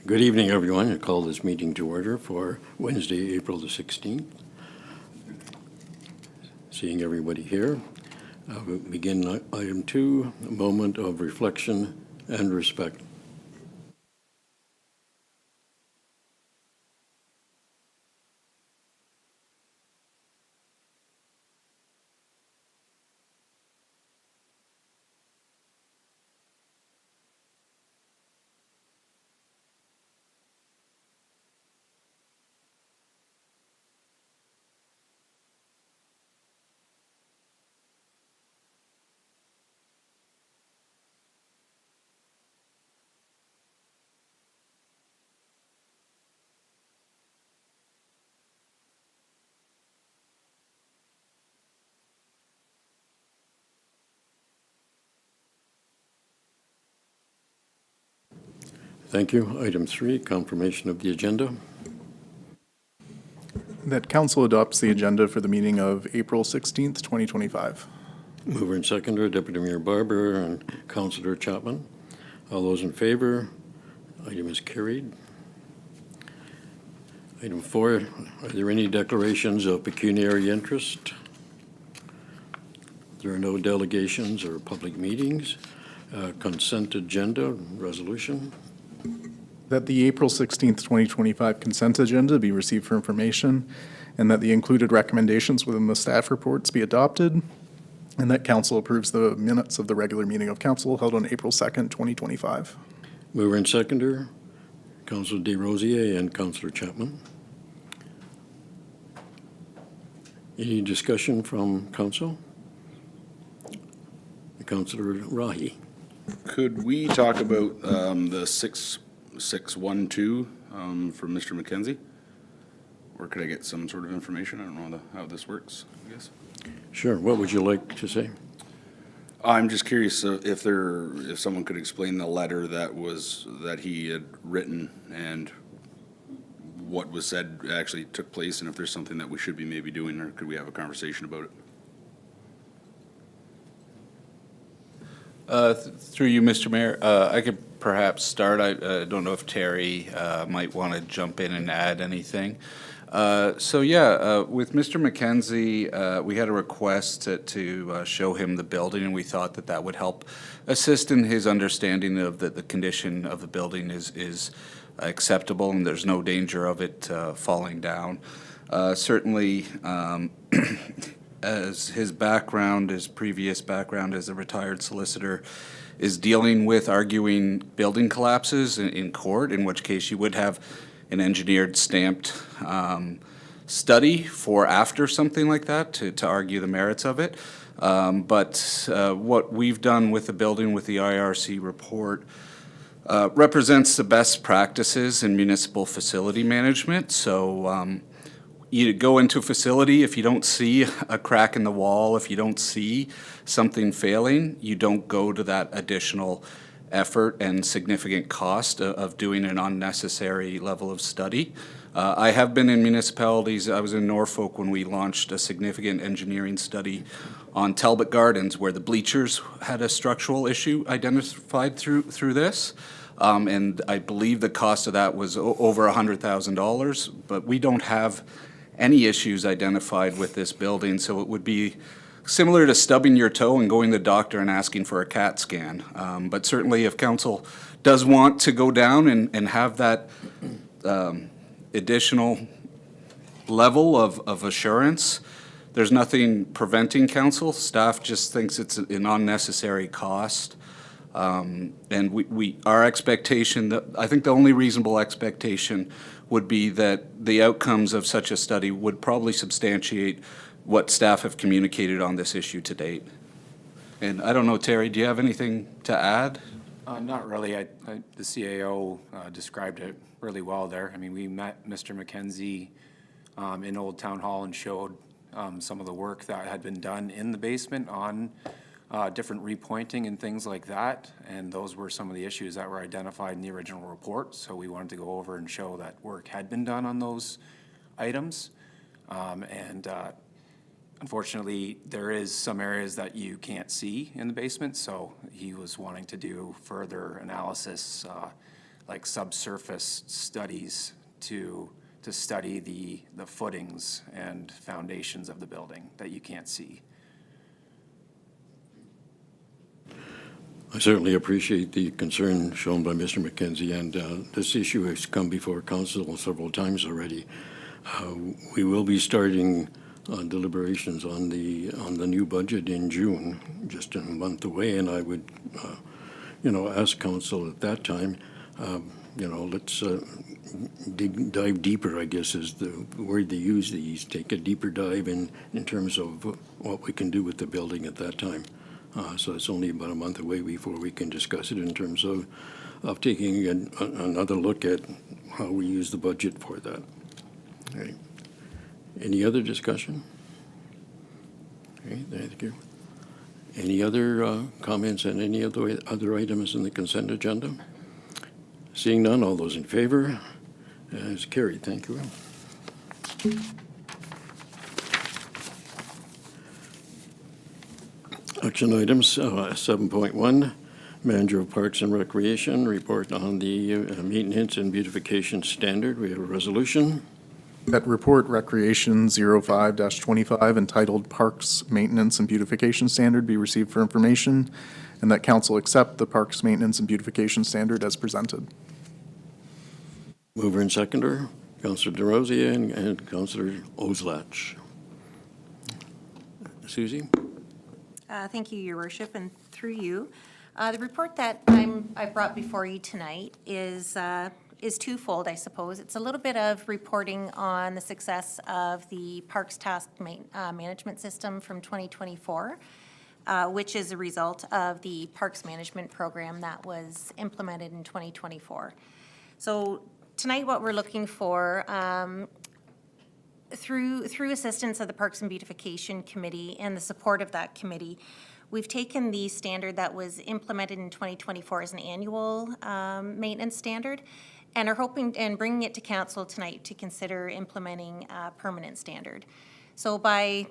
Good evening, everyone. I call this meeting to order for Wednesday, April the 16th. Seeing everybody here, we'll begin item 2, a moment of reflection and respect. Thank you. Item 3, confirmation of the agenda. That council adopts the agenda for the meeting of April 16th, 2025. Mover and seconder, Deputy Mayor Barber and Councillor Chapman. All those in favor? Item is carried. Item 4, are there any declarations of pecuniary interest? There are no delegations or public meetings. Consent agenda, resolution. That the April 16th, 2025 consent agenda be received for information, and that the included recommendations within the staff reports be adopted, and that council approves the minutes of the regular meeting of council held on April 2nd, 2025. Mover and seconder, Councillor DesRosiers and Councillor Chapman. Any discussion from council? Councillor Rahi. Could we talk about the 6612 from Mr. McKenzie? Or could I get some sort of information? I don't know how this works, I guess. Sure. What would you like to say? I'm just curious if someone could explain the letter that he had written and what was said actually took place, and if there's something that we should be maybe doing, or could we have a conversation about it? Through you, Mr. Mayor, I could perhaps start. I don't know if Terry might want to jump in and add anything. With Mr. McKenzie, we had a request to show him the building, and we thought that would help assist in his understanding of that the condition of the building is acceptable and there's no danger of it falling down. Certainly, as his previous background as a retired solicitor, is dealing with arguing building collapses in court, in which case you would have an engineered stamped study for after something like that to argue the merits of it. But what we've done with the building with the IRC report represents the best practices in municipal facility management. So you go into a facility, if you don't see a crack in the wall, if you don't see something failing, you don't go to that additional effort and significant cost of doing an unnecessary level of study. I have been in municipalities. I was in Norfolk when we launched a significant engineering study on Talbot Gardens, where the bleachers had a structural issue identified through this. And I believe the cost of that was over $100,000, but we don't have any issues identified with this building, so it would be similar to stubbing your toe and going to the doctor and asking for a CAT scan. But certainly if council does want to go down and have that additional level of assurance, there's nothing preventing council. Staff just thinks it's an unnecessary cost. And our expectation, I think the only reasonable expectation would be that the outcomes of such a study would probably substantiate what staff have communicated on this issue to date. And I don't know, Terry, do you have anything to add? Not really. The CAO described it really well there. I mean, we met Mr. McKenzie in Old Town Hall and showed some of the work that had been done in the basement on different repointing and things like that. And those were some of the issues that were identified in the original report. So we wanted to go over and show that work had been done on those items. Unfortunately, there is some areas that you can't see in the basement. So he was wanting to do further analysis, like subsurface studies to study the footings and foundations of the building that you can't see. I certainly appreciate the concern shown by Mr. McKenzie, and this issue has come before council several times already. We will be starting deliberations on the new budget in June, just a month away, and I would, ask council at that time, let's dive deeper, I guess is the word they use these, take a deeper dive in terms of what we can do with the building at that time. So it's only about a month away before we can discuss it in terms of taking another look at how we use the budget for that. Okay. Any other discussion? Okay, thank you. Any other comments on any of the other items in the consent agenda? Seeing none, all those in favor? Is carried. Thank you. Action items 7.1, Manager of Parks and Recreation, report on the maintenance and beautification standard. We have a resolution. That report, Recreation 05-25, entitled Parks Maintenance and Beautification Standard, be received for information, and that council accept the Parks Maintenance and Beautification Standard as presented. Mover and seconder, Councillor DeRosier and Councillor Oslach. Susie? Thank you, Your Worship, and through you. The report that I brought before you tonight is twofold, I suppose. It's a little bit of reporting on the success of the Parks Task Management System from 2024, which is a result of the Parks Management Program that was implemented in 2024. So tonight, what we're looking for, through assistance of the Parks and Beautification Committee and the support of that committee, we've taken the standard that was implemented in 2024 as an annual maintenance standard, and are hoping and bringing it to council tonight to consider implementing a permanent standard. So by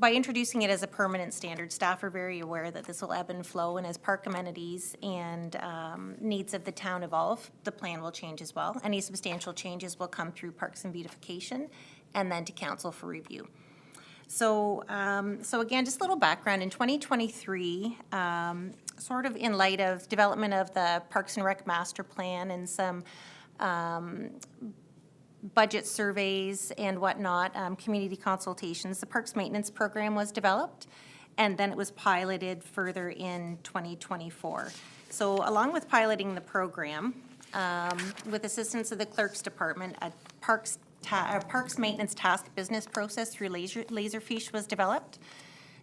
introducing it as a permanent standard, staff are very aware that this will ebb and flow, and as park amenities and needs of the town evolve, the plan will change as well. Any substantial changes will come through Parks and Beautification and then to council for review. So again, just a little background. In 2023, sort of in light of development of the Parks and Rec Master Plan and some budget surveys and whatnot, community consultations, the Parks Maintenance Program was developed, and then it was piloted further in 2024. So along with piloting the program, with assistance of the Clerk's Department, a Parks Maintenance Task Business Process through Laserfiche was developed.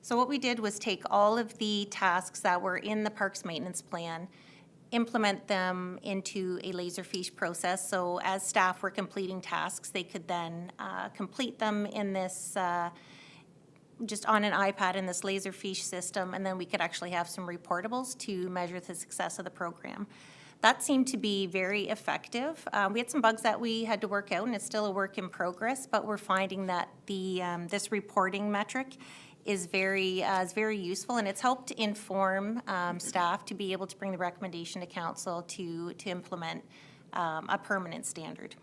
So what we did was take all of the tasks that were in the Parks Maintenance Plan, implement them into a Laserfiche process. So as staff were completing tasks, they could then complete them in this, just on an iPad in this Laserfiche system, and then we could actually have some reportables to measure the success of the program. That seemed to be very effective. We had some bugs that we had to work out, and it's still a work in progress, but we're finding that this reporting metric is very useful, and it's helped inform staff to be able to bring the recommendation to council to implement a permanent standard.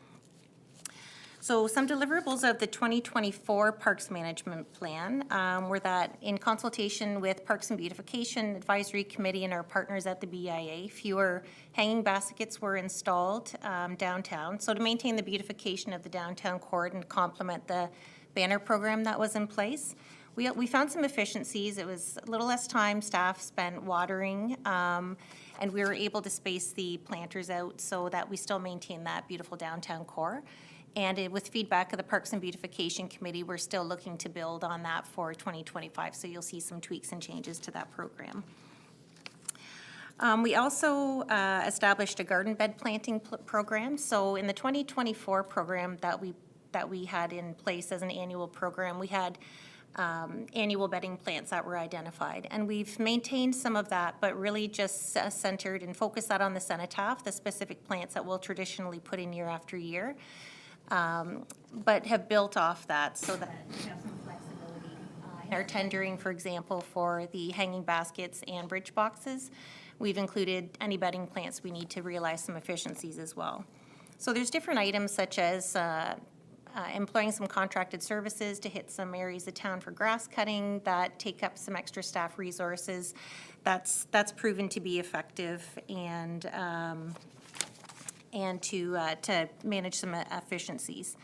So some deliverables of the 2024 Parks Management Plan were that in consultation with Parks and Beautification Advisory Committee and our partners at the BIA, fewer hanging baskets were installed downtown. So to maintain the beautification of the downtown core and complement the banner program that was in place. We found some efficiencies. It was a little less time staff spent watering, and we were able to space the planters out so that we still maintain that beautiful downtown core. And with feedback of the Parks and Beautification Committee, we're still looking to build on that for 2025. So you'll see some tweaks and changes to that program. We also established a garden bed planting program. So in the 2024 program that we had in place as an annual program, we had annual bedding plants that were identified. And we've maintained some of that, but really just centered and focused that on the cenotaph, the specific plants that we'll traditionally put in year after year. But have built off that so that we have some flexibility in our tendering, for example, for the hanging baskets and bridge boxes. We've included any bedding plants we need to realize some efficiencies as well. So there's different items such as employing some contracted services to hit some areas of town for grass cutting that take up some extra staff resources. That's proven to be effective and to manage some efficiencies.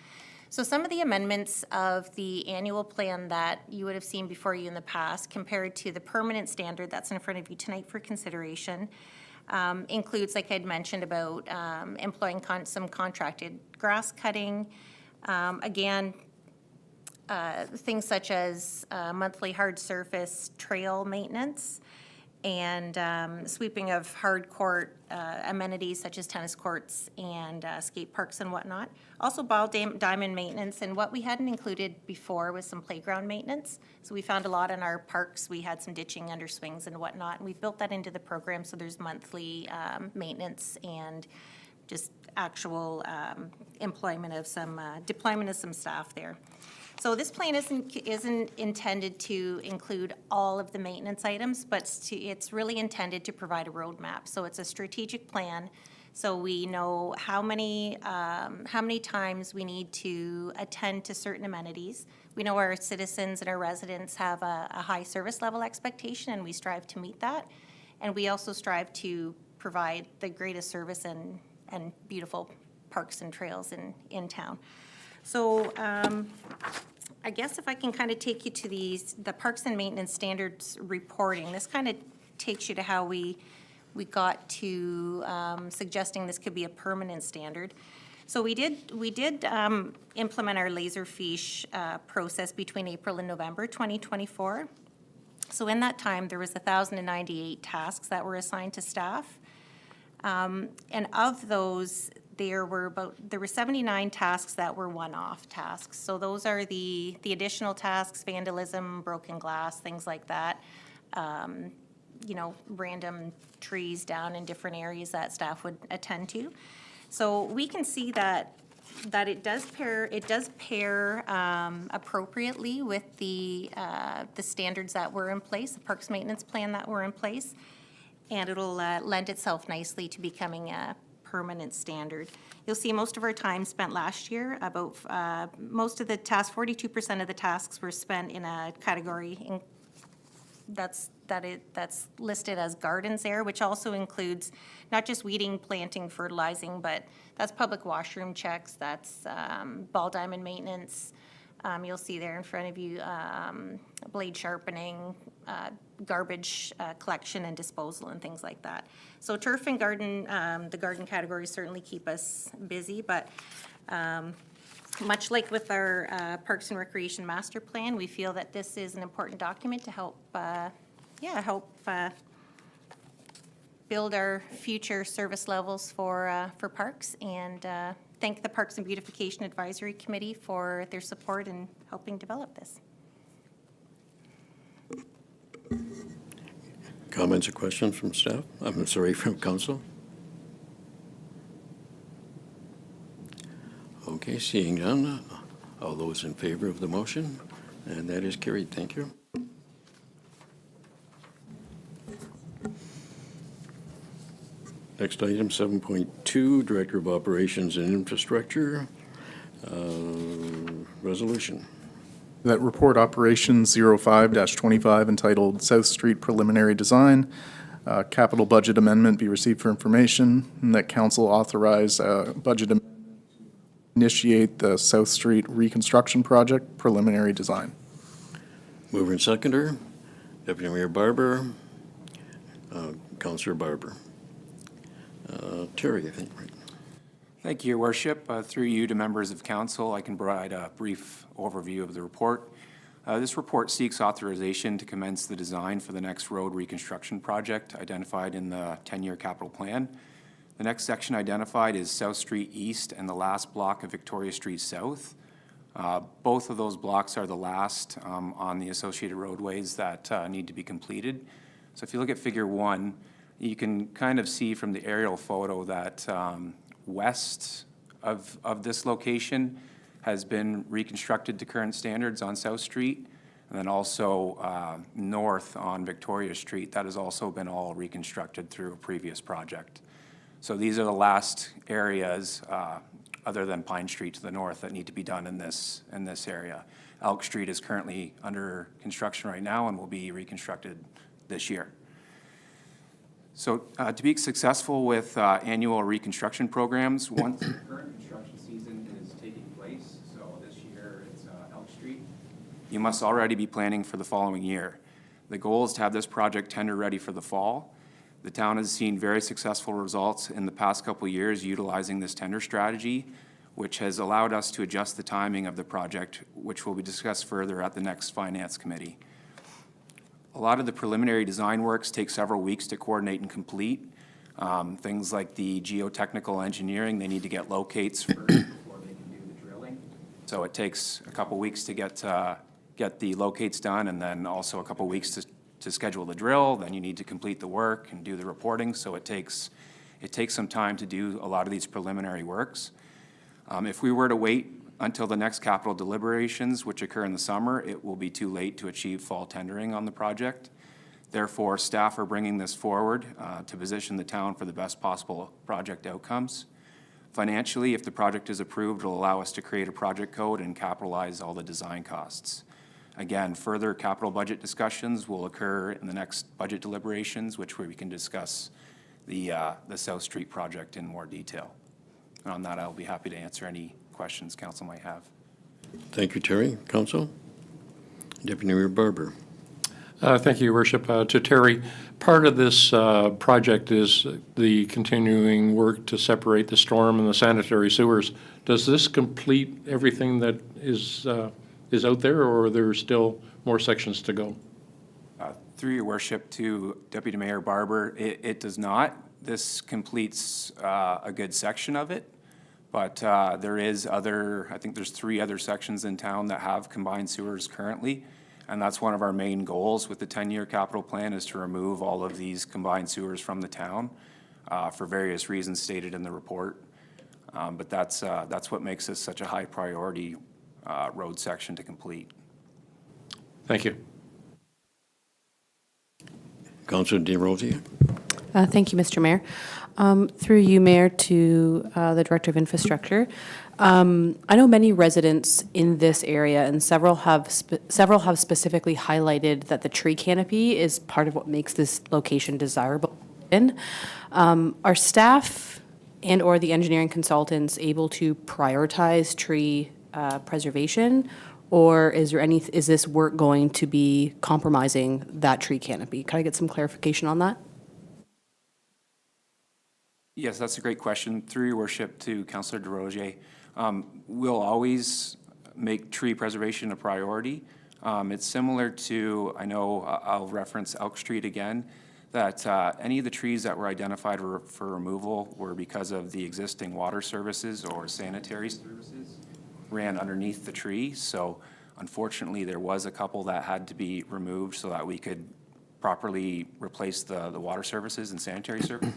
So some of the amendments of the annual plan that you would have seen before you in the past compared to the permanent standard that's in front of you tonight for consideration includes, like I'd mentioned, about employing some contracted grass cutting. Again, things such as monthly hard surface trail maintenance and sweeping of hard court amenities such as tennis courts and skate parks and whatnot. Also ball diamond maintenance, and what we hadn't included before was some playground maintenance. So we found a lot in our parks. We had some ditching under swings and whatnot, and we've built that into the program, so there's monthly maintenance and just actual deployment of some staff there. So this plan isn't intended to include all of the maintenance items, but it's really intended to provide a roadmap. So it's a strategic plan, so we know how many times we need to attend to certain amenities. We know our citizens and our residents have a high service level expectation, and we strive to meet that. And we also strive to provide the greatest service and beautiful parks and trails in town. So I guess if I can kind of take you to the Parks and Maintenance Standards reporting, this kind of takes you to how we got to suggesting this could be a permanent standard. So we did implement our Laserfiche process between April and November 2024. So in that time, there was 1,098 tasks that were assigned to staff. And of those, there were 79 tasks that were one-off tasks. So those are the additional tasks, vandalism, broken glass, things like that. Random trees down in different areas that staff would attend to. So we can see that it does pair appropriately with the standards that were in place, the Parks Maintenance Plan that were in place, and it'll lend itself nicely to becoming a permanent standard. You'll see most of our time spent last year, most of the tasks, 42% of the tasks were spent in a category that's listed as gardens there, which also includes not just weeding, planting, fertilizing, but that's public washroom checks, that's ball diamond maintenance. You'll see there in front of you blade sharpening, garbage collection and disposal and things like that. So turf and garden, the garden categories certainly keep us busy, but much like with our Parks and Recreation Master Plan, we feel that this is an important document to help build our future service levels for parks, and thank the Parks and Beautification Advisory Committee for their support in helping develop this. Comments or questions from staff? I'm sorry, from council? Okay, seeing none, all those in favor of the motion, and that is carried. Thank you. Next item, 7.2, Director of Operations and Infrastructure, resolution. That report Operations 05-25 entitled South Street Preliminary Design, capital budget amendment be received for information, and that council authorize budget amendment to initiate the South Street reconstruction project preliminary design. Mover and seconder, Deputy Mayor Barber, Councillor Barber. Terry, I think, right? Thank you, Your Worship. Through you to members of council, I can provide a brief overview of the report. This report seeks authorization to commence the design for the next road reconstruction project identified in the 10-year capital plan. The next section identified is South Street East and the last block of Victoria Street South. Both of those blocks are the last on the associated roadways that need to be completed. So if you look at Figure 1, you can kind of see from the aerial photo that west of this location has been reconstructed to current standards on South Street. And then also north on Victoria Street, that has also been all reconstructed through a previous project. So these are the last areas, other than Pine Street to the north, that need to be done in this area. Elk Street is currently under construction right now and will be reconstructed this year. So to be successful with annual reconstruction programs, once the current construction season is taking place, so this year it's Elk Street, you must already be planning for the following year. The goal is to have this project tender ready for the fall. The town has seen very successful results in the past couple of years utilizing this tender strategy, which has allowed us to adjust the timing of the project, which will be discussed further at the next Finance Committee. A lot of the preliminary design works take several weeks to coordinate and complete. Things like the geotechnical engineering, they need to get locates first before they can do the drilling. So it takes a couple weeks to get the locates done, and then also a couple weeks to schedule the drill. Then you need to complete the work and do the reporting. So it takes some time to do a lot of these preliminary works. If we were to wait until the next capital deliberations, which occur in the summer, it will be too late to achieve fall tendering on the project. Therefore, staff are bringing this forward to position the town for the best possible project outcomes. Financially, if the project is approved, it will allow us to create a project code and capitalize all the design costs. Again, further capital budget discussions will occur in the next budget deliberations, which we can discuss the South Street project in more detail. And on that, I'll be happy to answer any questions council might have. Thank you, Terry. Council? Deputy Mayor Barber. Thank you, Your Worship. To Terry, part of this project is the continuing work to separate the storm and the sanitary sewers. Does this complete everything that is out there, or are there still more sections to go? Through Your Worship to Deputy Mayor Barber, it does not. This completes a good section of it. But there is I think there's 3 other sections in town that have combined sewers currently. And that's one of our main goals with the 10-year capital plan, is to remove all of these combined sewers from the town for various reasons stated in the report. But that's what makes this such a high priority road section to complete. Thank you. Councilor DeRosier. Thank you, Mr. Mayor. Through you, Mayor, to the Director of Infrastructure. I know many residents in this area, and several have specifically highlighted that the tree canopy is part of what makes this location desirable. Are staff and/or the engineering consultants able to prioritize tree preservation, or is this work going to be compromising that tree canopy? Can I get some clarification on that? Yes, that's a great question. Through Your Worship to Councillor DesRosiers, we'll always make tree preservation a priority. It's similar to, I know I'll reference Elk Street again, that any of the trees that were identified for removal were because of the existing water services or sanitary services ran underneath the tree. So unfortunately, there was a couple that had to be removed so that we could properly replace the water services and sanitary services.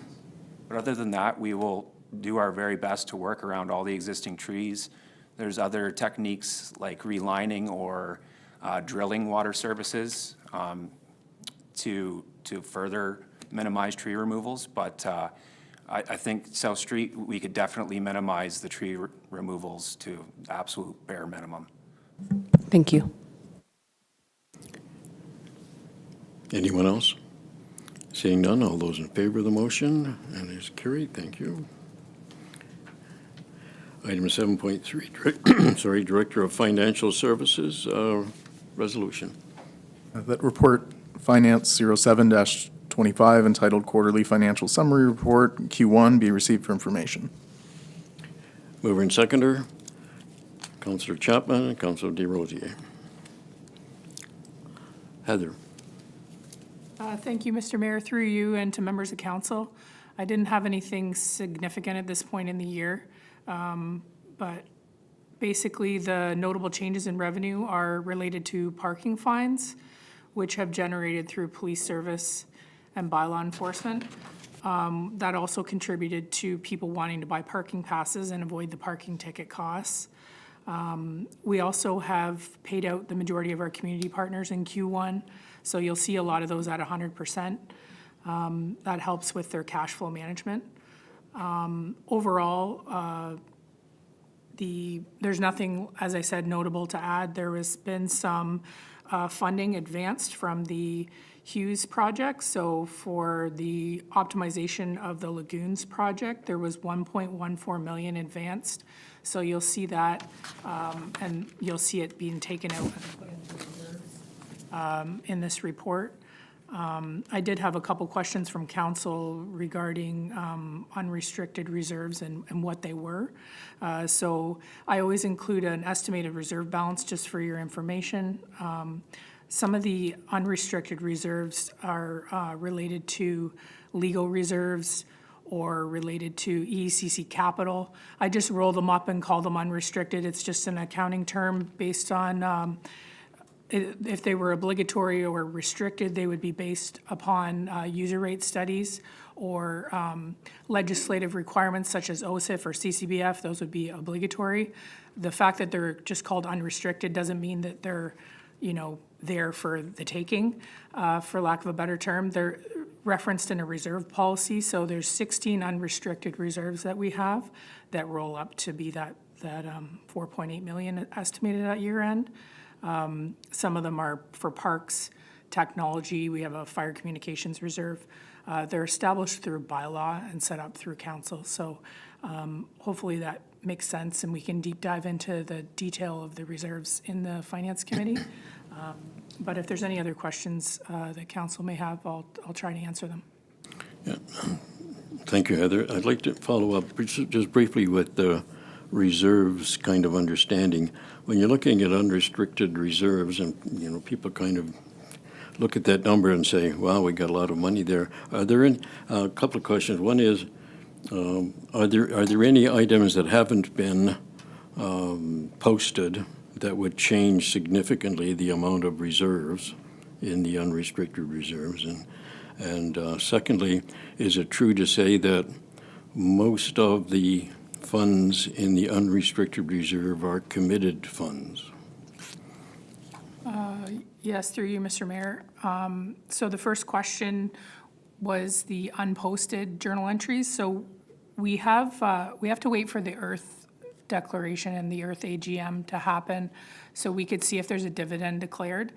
But other than that, we will do our very best to work around all the existing trees. There's other techniques like relining or drilling water services to further minimize tree removals. But I think South Street, we could definitely minimize the tree removals to absolute bare minimum. Thank you. Anyone else? Seeing none, all those in favor of the motion, and it is carried. Thank you. Item 7.3, Director of Financial Services, resolution. That report, Finance 07-25, entitled Quarterly Financial Summary Report, Q1, be received for information. Mover and seconder, Councillor Chapman and Councillor DesRosiers. Heather. Thank you, Mr. Mayor, through you and to members of council. I didn't have anything significant at this point in the year, but basically the notable changes in revenue are related to parking fines, which have generated through police service and bylaw enforcement. That also contributed to people wanting to buy parking passes and avoid the parking ticket costs. We also have paid out the majority of our community partners in Q1, so you'll see a lot of those at 100%. That helps with their cash flow management. Overall, there's nothing, as I said, notable to add. There has been some funding advanced from the Hughes project. So for the optimization of the lagoons project, there was 1.14 million advanced. So you'll see that, and you'll see it being taken out and put into reserves in this report. I did have a couple questions from council regarding unrestricted reserves and what they were. So I always include an estimated reserve balance just for your information. Some of the unrestricted reserves are related to legal reserves or related to EECC capital. I just roll them up and call them unrestricted. It's just an accounting term based on if they were obligatory or restricted, they would be based upon user rate studies or legislative requirements such as OSIF or CCBF. Those would be obligatory. The fact that they're just called unrestricted doesn't mean that they're, there for the taking, for lack of a better term. They're referenced in a reserve policy, so there's 16 unrestricted reserves that we have that roll up to be that 4.8 million estimated at year end. Some of them are for parks, technology. We have a fire communications reserve. They're established through bylaw and set up through council. So hopefully that makes sense, and we can deep dive into the detail of the reserves in the Finance Committee. But if there's any other questions that council may have, I'll try to answer them. Thank you, Heather. I'd like to follow up just briefly with the reserves kind of understanding. When you're looking at unrestricted reserves and, people kind of look at that number and say, wow, we got a lot of money there. Are there a couple of questions. One is, are there any items that haven't been posted that would change significantly the amount of reserves in the unrestricted reserves? And secondly, is it true to say that most of the funds in the unrestricted reserve are committed funds? Yes, through you, Mr. Mayor. So the first question was the unposted journal entries. So we have to wait for the Earth declaration and the Earth AGM to happen so we could see if there's a dividend declared.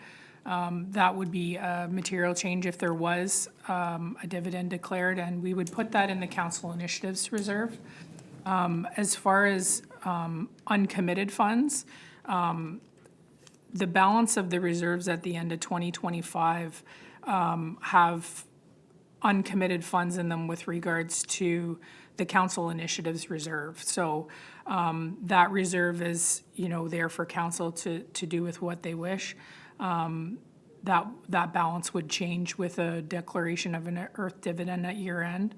That would be a material change if there was a dividend declared, and we would put that in the council initiatives reserve. As far as uncommitted funds, the balance of the reserves at the end of 2025 have uncommitted funds in them with regards to the council initiatives reserve. So that reserve is, there for council to do with what they wish. That balance would change with a declaration of an Earth dividend at year end.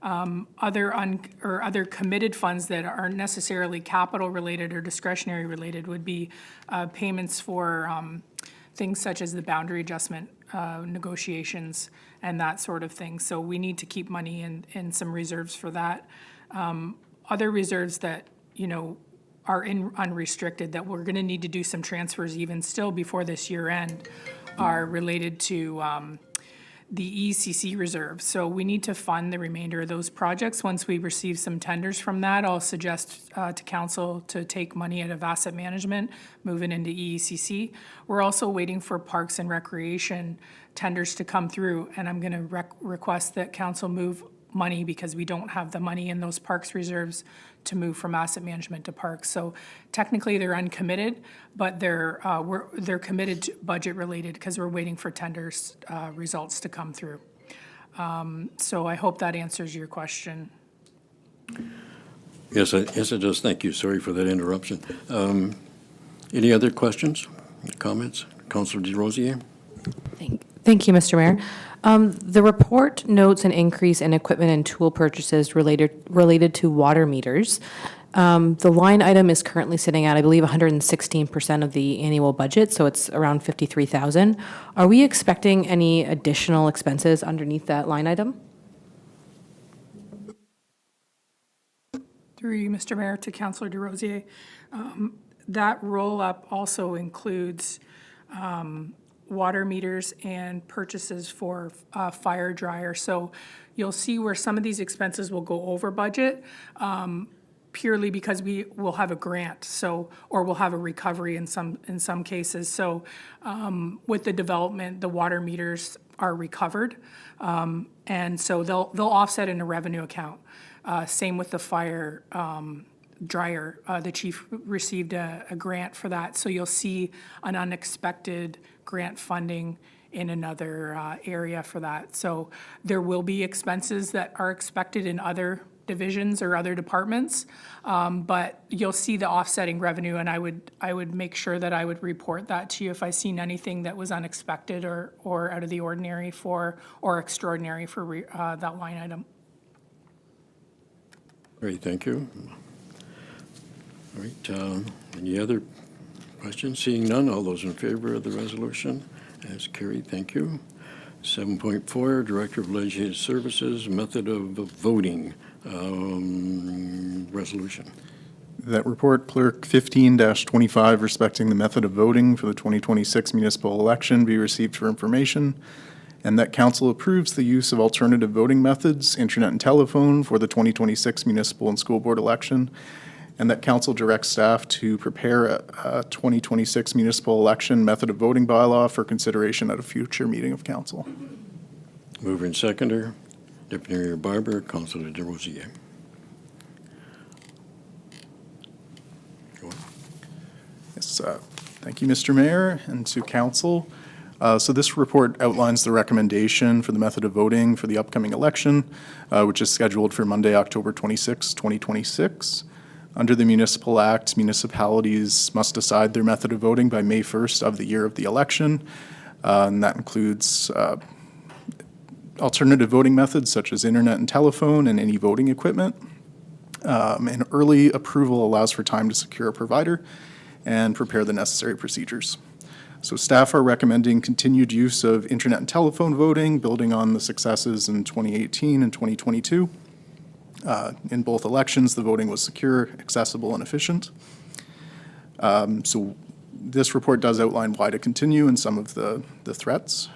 Other committed funds that aren't necessarily capital related or discretionary related would be payments for things such as the boundary adjustment negotiations and that sort of thing. So we need to keep money in some reserves for that. Other reserves that, are unrestricted that we're going to need to do some transfers even still before this year end are related to the EECC reserve. So we need to fund the remainder of those projects. Once we receive some tenders from that, I'll suggest to council to take money out of asset management, move it into EECC. We're also waiting for parks and recreation tenders to come through, and I'm going to request that council move money because we don't have the money in those parks reserves to move from asset management to parks. So technically they're uncommitted, but they're committed to budget related because we're waiting for tenders results to come through. So I hope that answers your question. Yes, it does. Thank you. Sorry for that interruption. Any other questions, comments? Councillor DesRosiers? Thank you, Mr. Mayor. The report notes an increase in equipment and tool purchases related to water meters. The line item is currently sitting at, I believe, 116% of the annual budget, so it's around 53,000. Are we expecting any additional expenses underneath that line item? Through you, Mr. Mayor, to Councillor DesRosiers. that roll-up also includes water meters and purchases for fire dryer. So you'll see where some of these expenses will go over budget purely because we will have a grant, so, or we'll have a recovery in some cases. So with the development, the water meters are recovered, and so they'll offset in a revenue account. Same with the fire dryer. The chief received a grant for that, so you'll see an unexpected grant funding in another area for that. So there will be expenses that are expected in other divisions or other departments, but you'll see the offsetting revenue, and I would make sure that I would report that to you if I seen anything that was unexpected or out of the ordinary or extraordinary for that line item. Great, thank you. All right, any other questions? Seeing none, all those in favor of the resolution as carried, thank you. 7.4, Director of Legislative Services, method of voting, resolution. That report, Clerk 15-25, respecting the method of voting for the 2026 municipal election be received for information, and that council approves the use of alternative voting methods, internet and telephone, for the 2026 municipal and school board election, and that council directs staff to prepare a 2026 municipal election method of voting bylaw for consideration at a future meeting of council. Mover and seconder, Deputy Mayor Barber, Councilor DesRosiers. Yes, thank you, Mr. Mayor, and to council. So this report outlines the recommendation for the method of voting for the upcoming election, which is scheduled for Monday, October 26, 2026. Under the Municipal Act, municipalities must decide their method of voting by May 1st of the year of the election, and that includes alternative voting methods such as internet and telephone and any voting equipment. And early approval allows for time to secure a provider and prepare the necessary procedures. So staff are recommending continued use of internet and telephone voting, building on the successes in 2018 and 2022. In both elections, the voting was secure, accessible, and efficient. So this report does outline why to continue and some of the threats.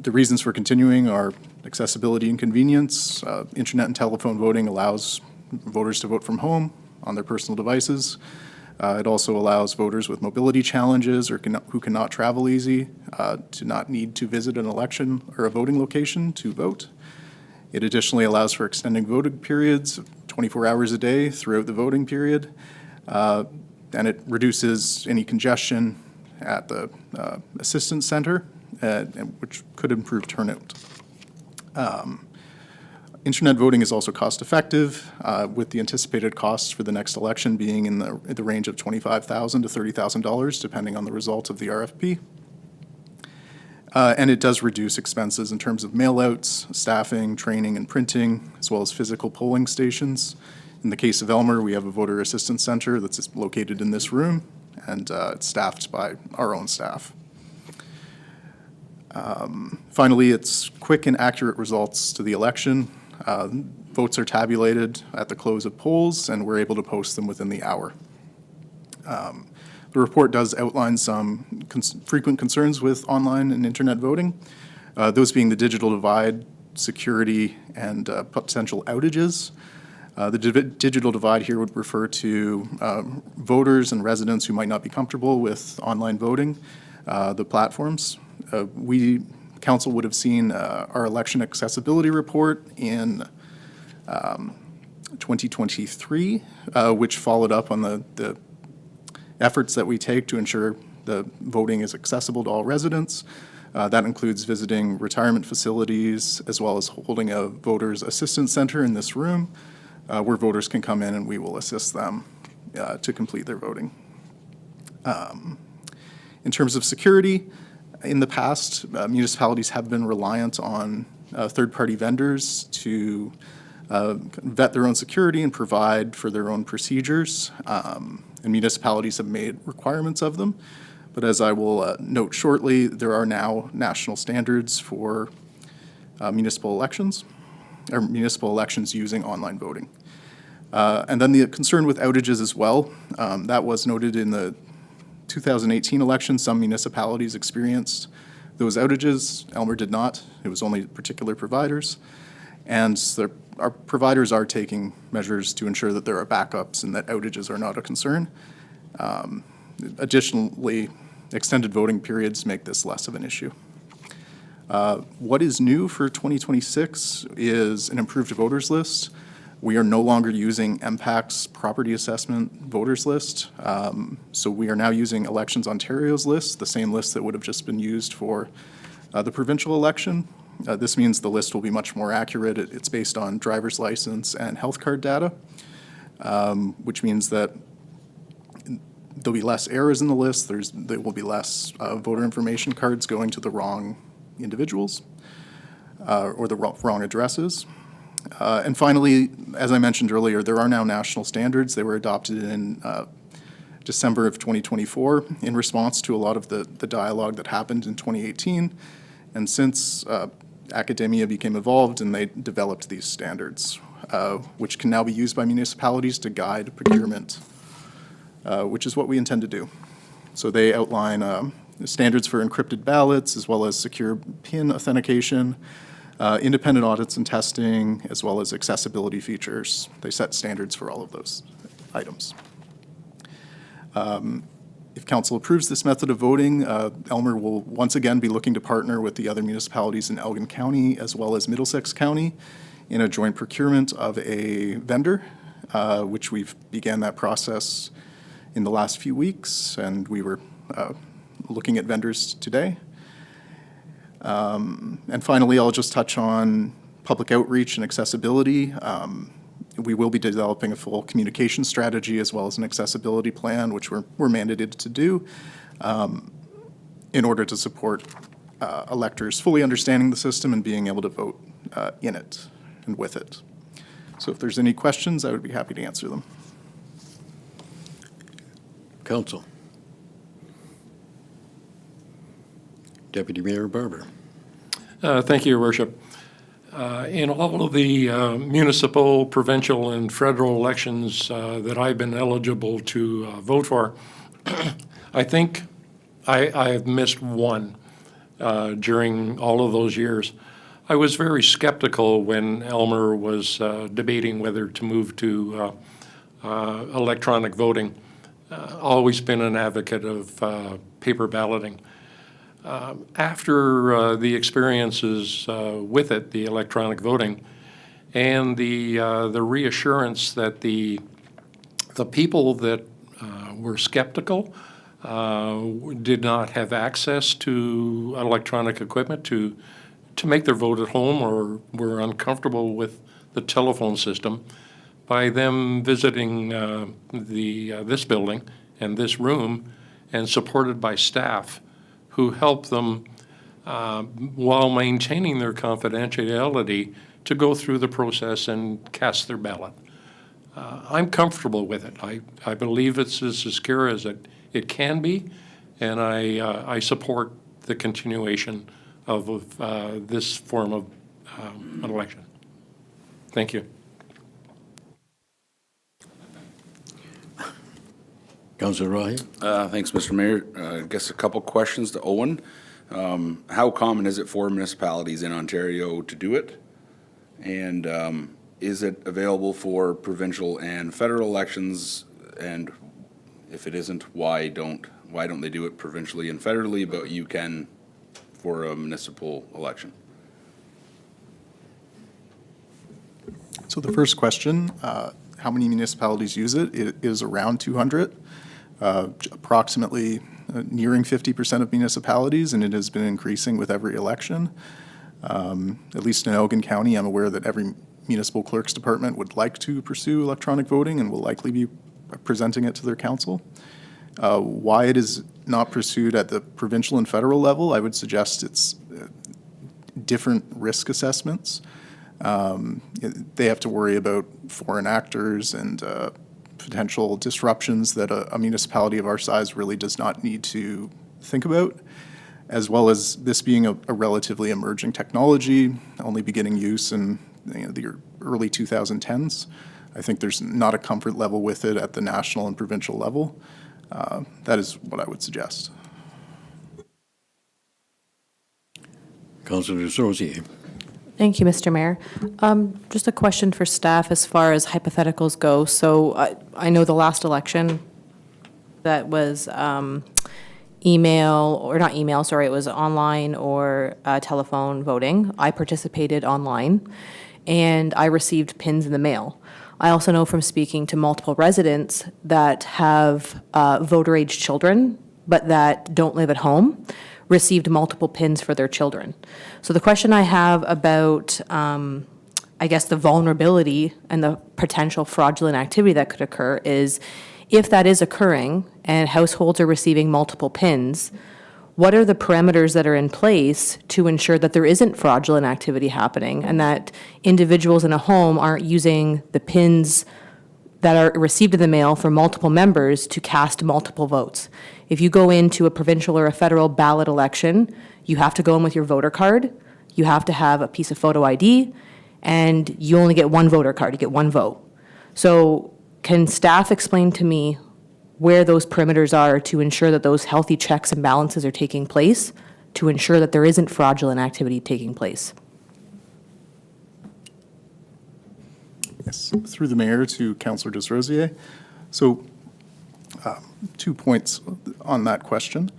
The reasons for continuing are accessibility and convenience. Internet and telephone voting allows voters to vote from home on their personal devices. It also allows voters with mobility challenges or who cannot travel easy to not need to visit an election or a voting location to vote. It additionally allows for extending voting periods, 24 hours a day throughout the voting period, and it reduces any congestion at the assistance center, which could improve turnout. Internet voting is also cost-effective, with the anticipated costs for the next election being in the range of $25,000 to $30,000, depending on the result of the RFP. And it does reduce expenses in terms of mail-outs, staffing, training, and printing, as well as physical polling stations. In the case of Elmer, we have a voter assistance center that's located in this room, and it's staffed by our own staff. Finally, it's quick and accurate results to the election. Votes are tabulated at the close of polls, and we're able to post them within the hour. The report does outline some frequent concerns with online and internet voting, those being the digital divide, security, and potential outages. The digital divide here would refer to voters and residents who might not be comfortable with online voting, the platforms. Council would have seen our election accessibility report in 2023, which followed up on the efforts that we take to ensure the voting is accessible to all residents. That includes visiting retirement facilities, as well as holding a voters assistance center in this room, where voters can come in and we will assist them to complete their voting. In terms of security, in the past, municipalities have been reliant on third-party vendors to vet their own security and provide for their own procedures. And municipalities have made requirements of them. But as I will note shortly, there are now national standards for municipal elections using online voting. And then the concern with outages as well, that was noted in the 2018 election. Some municipalities experienced those outages. Elmer did not. It was only particular providers. And our providers are taking measures to ensure that there are backups and that outages are not a concern. Additionally, extended voting periods make this less of an issue. What is new for 2026 is an improved voters list. We are no longer using MPAC's property assessment voters list. So we are now using Elections Ontario's list, the same list that would have just been used for the provincial election. This means the list will be much more accurate. It's based on driver's license and health card data, which means that there'll be less errors in the list. There will be less voter information cards going to the wrong individuals or the wrong addresses. And finally, as I mentioned earlier, there are now national standards. They were adopted in December of 2024 in response to a lot of the dialogue that happened in 2018. And since academia became involved and they developed these standards, which can now be used by municipalities to guide procurement, which is what we intend to do. So they outline standards for encrypted ballots as well as secure PIN authentication, independent audits and testing, as well as accessibility features. They set standards for all of those items. If council approves this method of voting, Elmer will once again be looking to partner with the other municipalities in Elgin County as well as Middlesex County in a joint procurement of a vendor, which we've began that process in the last few weeks, and we were looking at vendors today. And finally, I'll just touch on public outreach and accessibility. We will be developing a full communication strategy as well as an accessibility plan, which we're mandated to do in order to support electors fully understanding the system and being able to vote in it and with it. So if there's any questions, I would be happy to answer them. Council. Deputy Mayor Barber. Thank you, Your Worship. In all of the municipal, provincial, and federal elections that I've been eligible to vote for, I think I have missed one during all of those years. I was very skeptical when Elmer was debating whether to move to electronic voting. Always been an advocate of paper balloting. After the experiences with it, the electronic voting, and the reassurance that the people that were skeptical did not have access to electronic equipment to make their vote at home or were uncomfortable with the telephone system, by them visiting this building and this room and supported by staff who help them, while maintaining their confidentiality, to go through the process and cast their ballot. I'm comfortable with it. I believe it's as secure as it can be, and I support the continuation of this form of an election. Thank you. Councilor Rahi. Thanks, Mr. Mayor. I guess a couple questions to Owen. How common is it for municipalities in Ontario to do it? And is it available for provincial and federal elections? And if it isn't, why don't they do it provincially and federally, but you can for a municipal election? So the first question, how many municipalities use it? It is around 200. Approximately nearing 50% of municipalities, and it has been increasing with every election. At least in Elgin County, I'm aware that every municipal clerk's department would like to pursue electronic voting and will likely be presenting it to their council. Why it is not pursued at the provincial and federal level, I would suggest it's different risk assessments. They have to worry about foreign actors and potential disruptions that a municipality of our size really does not need to think about, as well as this being a relatively emerging technology, only beginning use in the early 2010s. I think there's not a comfort level with it at the national and provincial level. That is what I would suggest. Councillor Desrosiers. Thank you, Mr. Mayor. Just a question for staff as far as hypotheticals go. So I know the last election that was email, or not email, sorry, it was online or telephone voting. I participated online, and I received pins in the mail. I also know from speaking to multiple residents that have voter-age children, but that don't live at home, received multiple pins for their children. So the question I have about, I guess, the vulnerability and the potential fraudulent activity that could occur is, if that is occurring and households are receiving multiple pins, what are the parameters that are in place to ensure that there isn't fraudulent activity happening and that individuals in a home aren't using the pins that are received in the mail for multiple members to cast multiple votes? If you go into a provincial or a federal ballot election, you have to go in with your voter card, you have to have a piece of photo ID, and you only get one voter card, you get one vote. So can staff explain to me where those perimeters are to ensure that those healthy checks and balances are taking place, to ensure that there isn't fraudulent activity taking place? Yes, through the mayor to Councillor Desrosiers. So 2 points on that question.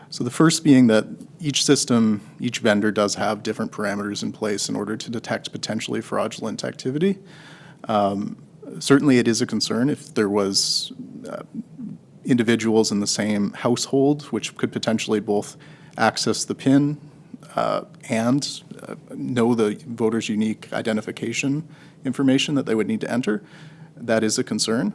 So the first being that each system, each vendor does have different parameters in place in order to detect potentially fraudulent activity. Certainly it is a concern if there was individuals in the same household which could potentially both access the PIN and know the voter's unique identification information that they would need to enter. That is a concern.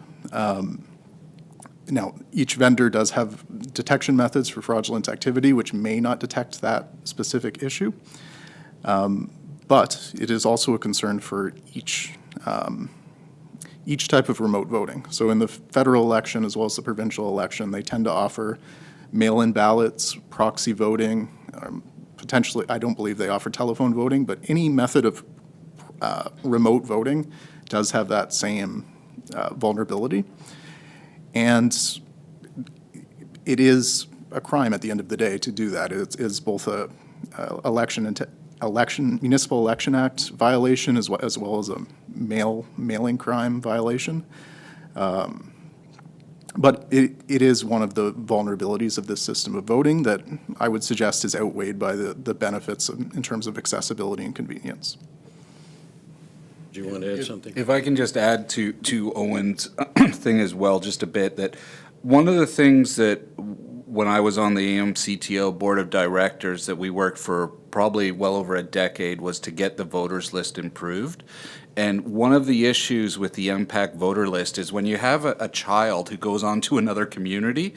Now, each vendor does have detection methods for fraudulent activity, which may not detect that specific issue. But it is also a concern for each type of remote voting. So in the federal election as well as the provincial election, they tend to offer mail-in ballots, proxy voting, potentially, I don't believe they offer telephone voting, but any method of remote voting does have that same vulnerability. And it is a crime at the end of the day to do that. It is both a Municipal Election Act violation as well as a mailing crime violation. But it is one of the vulnerabilities of this system of voting that I would suggest is outweighed by the benefits in terms of accessibility and convenience. Do you want to add something? If I can just add to Owen's thing as well, just a bit, that one of the things that when I was on the AMCTO Board of Directors that we worked for probably well over a decade was to get the voters list improved. And one of the issues with the MPAC voter list is when you have a child who goes on to another community,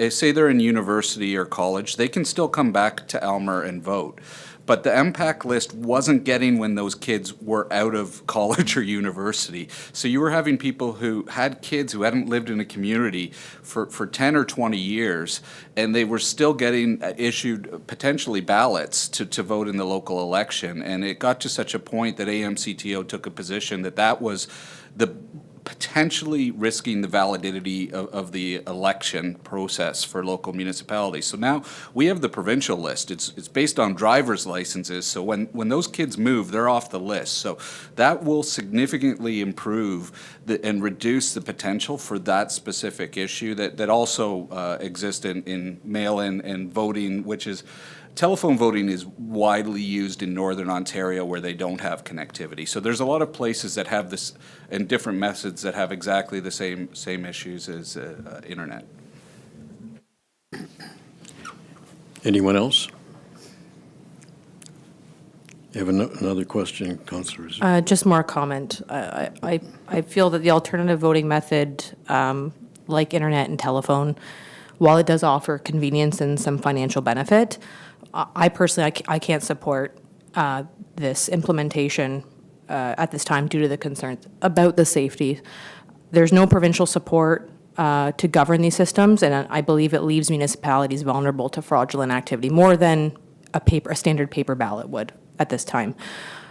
say they're in university or college, they can still come back to Aylmer and vote. But the MPAC list wasn't getting when those kids were out of college or university. So you were having people who had kids who hadn't lived in a community for 10 or 20 years, and they were still getting issued potentially ballots to vote in the local election. And it got to such a point that AMCTO took a position that was the potentially risking the validity of the election process for local municipalities. So now we have the provincial list. It's based on driver's licenses. So when those kids move, they're off the list. So that will significantly improve and reduce the potential for that specific issue that also exists in mail-in and voting, which is telephone voting is widely used in Northern Ontario where they don't have connectivity. So there's a lot of places that have this and different methods that have exactly the same issues as internet. Anyone else? You have another question, Councillors? Just more comment. I feel that the alternative voting method, like internet and telephone, while it does offer convenience and some financial benefit, I personally, I can't support this implementation at this time due to the concerns about the safety. There's no provincial support to govern these systems, and I believe it leaves municipalities vulnerable to fraudulent activity more than a standard paper ballot would at this time.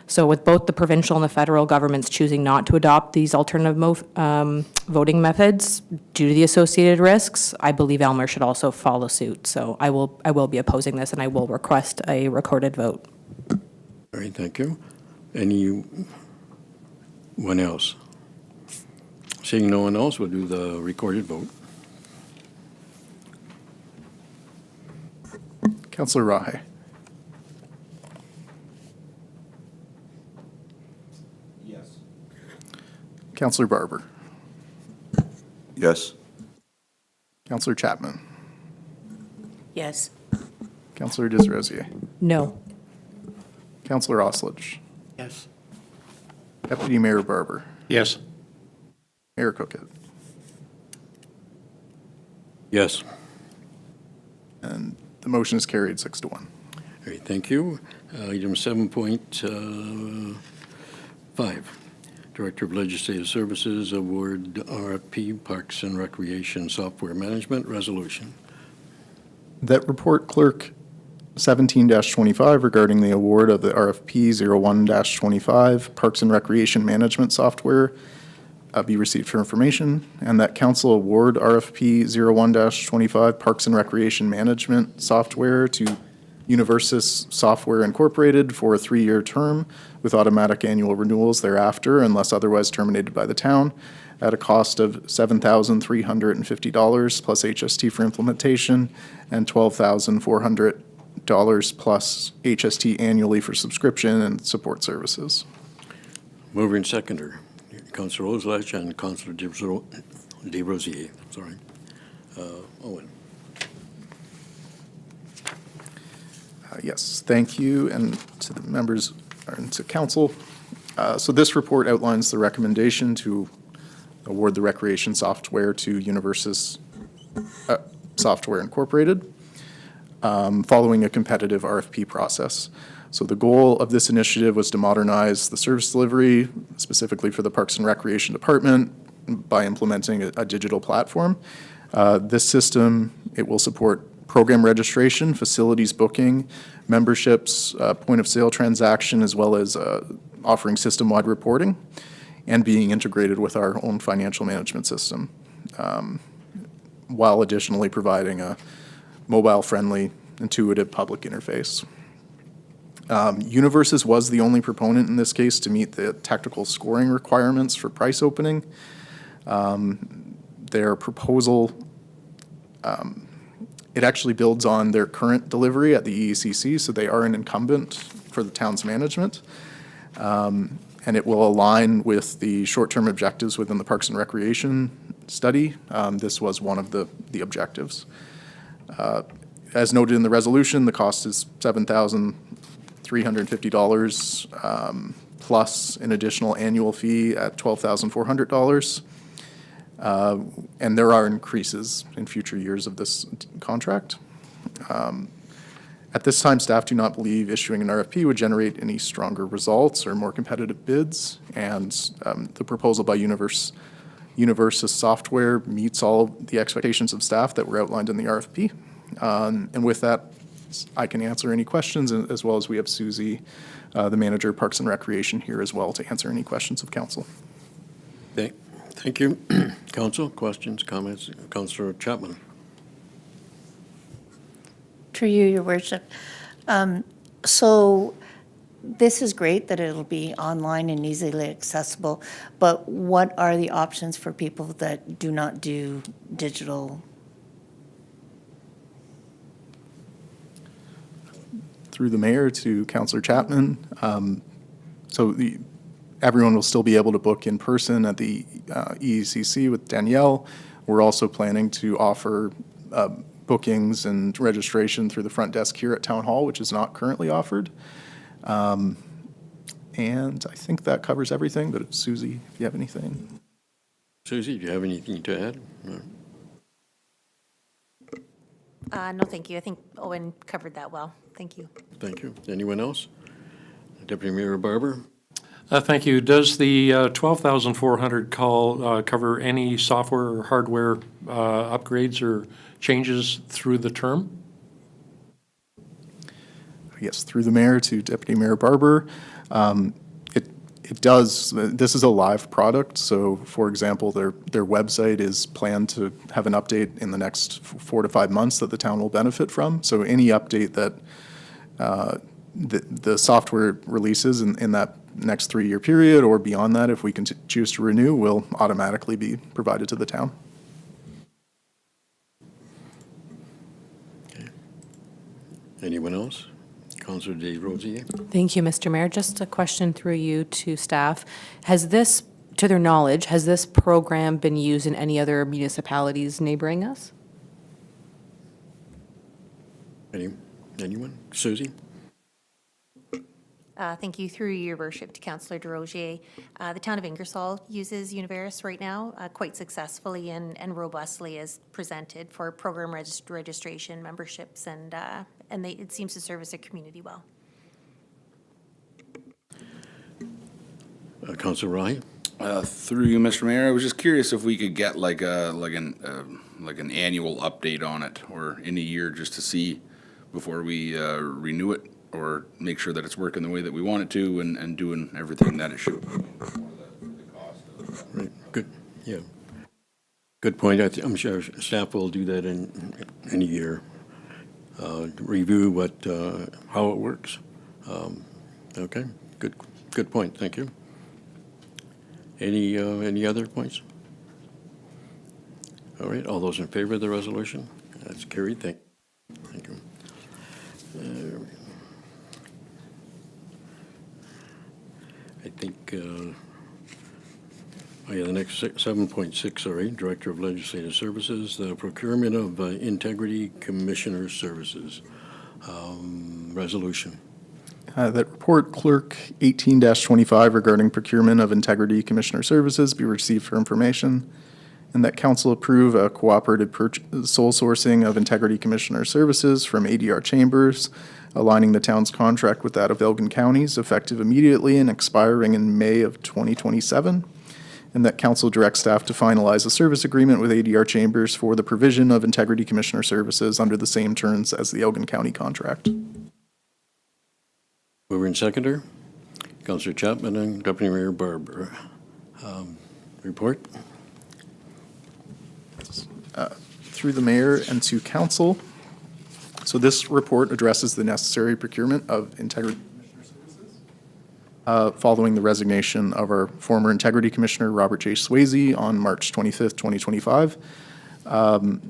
So with both the provincial and the federal governments choosing not to adopt these alternative voting methods due to the associated risks, I believe Elmer should also follow suit. So I will be opposing this, and I will request a recorded vote. All right, thank you. Anyone else? Seeing no one else, we'll do the recorded vote. Councillor Rahe. Yes. Councillor Barber. Yes. Councillor Chapman. Yes. Councillor Desrosiers. No. Councillor Oslich. Yes. Deputy Mayor Barber. Yes. Mayor Cookit. Yes. And the motion is carried 6-1. All right, thank you. Item 7.5, Director of Legislative Services Award RFP Parks and Recreation Software Management Resolution. That report, Clerk 17-25, regarding the award of the RFP 01-25 Parks and Recreation Management Software be received for information, and that council award RFP 01-25 Parks and Recreation Management Software to Universus Software Incorporated for a 3-year term with automatic annual renewals thereafter unless otherwise terminated by the town at a cost of $7,350 plus HST for implementation and $12,400 plus HST annually for subscription and support services. Mover and seconder, Councillor Oslach and Councillor Desrosiers. Sorry. Owen. Yes, thank you, and to the members and to council. So this report outlines the recommendation to award the recreation software to Universus Software Incorporated, following a competitive RFP process. So the goal of this initiative was to modernize the service delivery, specifically for the Parks and Recreation Department, by implementing a digital platform. This system, it will support program registration, facilities booking, memberships, point-of-sale transaction, as well as offering system-wide reporting and being integrated with our own financial management system, while additionally providing a mobile-friendly, intuitive public interface. Universus was the only proponent in this case to meet the technical scoring requirements for price opening. Their proposal, it actually builds on their current delivery at the EECC, so they are an incumbent for the town's management. And it will align with the short-term objectives within the Parks and Recreation study. This was one of the objectives. As noted in the resolution, the cost is $7,350 plus an additional annual fee at $12,400. And there are increases in future years of this contract. At this time, staff do not believe issuing an RFP would generate any stronger results or more competitive bids, and the proposal by Universus Software meets all the expectations of staff that were outlined in the RFP. And with that, I can answer any questions, as well as we have Susie, the manager of Parks and Recreation, here as well to answer any questions of council. Thank you. Council, questions, comments? Councillor Chapman. Through you, your worship. So this is great that it'll be online and easily accessible, but what are the options for people that do not do digital? Through the mayor to Councillor Chapman. Everyone will still be able to book in person at the EECC with Danielle. We're also planning to offer bookings and registration through the front desk here at Town Hall, which is not currently offered. And I think that covers everything, but Susie, if you have anything. Susie, do you have anything to add? No, thank you. I think Owen covered that well. Thank you. Thank you. Anyone else? Deputy Mayor Barber? Thank you. Does the 12,400 call cover any software or hardware upgrades or changes through the term? Yes, through the mayor to Deputy Mayor Barber. It does, this is a live product, so for example, their website is planned to have an update in the next 4 to 5 months that the town will benefit from. So any update that the software releases in that next 3-year period or beyond that, if we can choose to renew, will automatically be provided to the town. Anyone else? Councillor Desrosiers? Thank you, Mr. Mayor. Just a question through you to staff. Has this, to their knowledge, has this program been used in any other municipalities neighboring us? Anyone? Susie? Thank you. Through your worship to Councillor Desrosiers. The town of Ingersoll uses Univeris right now quite successfully and robustly as presented for program registration, memberships, and it seems to service the community well. Councillor Rahi? Through you, Mr. Mayor, I was just curious if we could get like an annual update on it, or in a year, just to see before we renew it, or make sure that it's working the way that we want it to and doing everything that it should. Right, good, yeah. Good point. I'm sure staff will do that in a year. Review how it works. Okay, good point, thank you. Any other points? All right, all those in favor of the resolution? That's carried, thank you. I think, the next 7.6, all right, Director of Legislative Services, the procurement of Integrity Commissioner Services. Resolution. That report clerk 18-25 regarding procurement of Integrity Commissioner Services be received for information, and that council approve a cooperative sole sourcing of Integrity Commissioner Services from ADR Chambers, aligning the town's contract with that of Elgin County's, effective immediately and expiring in May of 2027. And that council directs staff to finalize a service agreement with ADR Chambers for the provision of Integrity Commissioner Services under the same terms as the Elgin County contract. Mover and seconder, Councillor Chapman and Deputy Mayor Barber. Report? Through the mayor and to council. So this report addresses the necessary procurement of Integrity Commissioner Services following the resignation of our former Integrity Commissioner, Robert J. Swayze, on March 25th, 2025.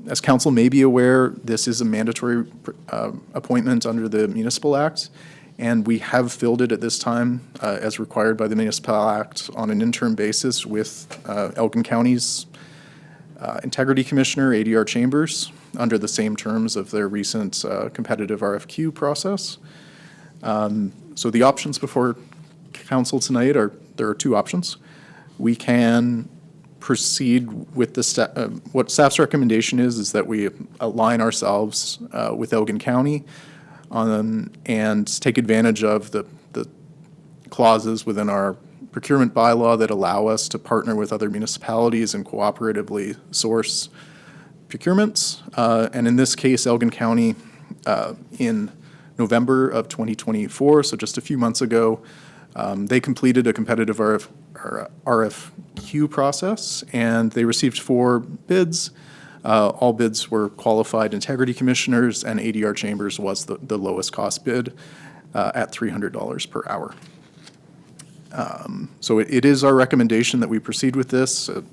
As council may be aware, this is a mandatory appointment under the Municipal Act, and we have filled it at this time as required by the Municipal Act on an interim basis with Elgin County's Integrity Commissioner, ADR Chambers, under the same terms of their recent competitive RFQ process. So the options before council tonight there are 2 options. We can proceed with the what staff's recommendation is that we align ourselves with Elgin County and take advantage of the clauses within our procurement bylaw that allow us to partner with other municipalities and cooperatively source procurements. And in this case, Elgin County, in November of 2024, so just a few months ago, they completed a competitive RFQ process, and they received 4 bids. All bids were qualified integrity commissioners, and ADR Chambers was the lowest cost bid at $300 per hour. So it is our recommendation that we proceed with this. It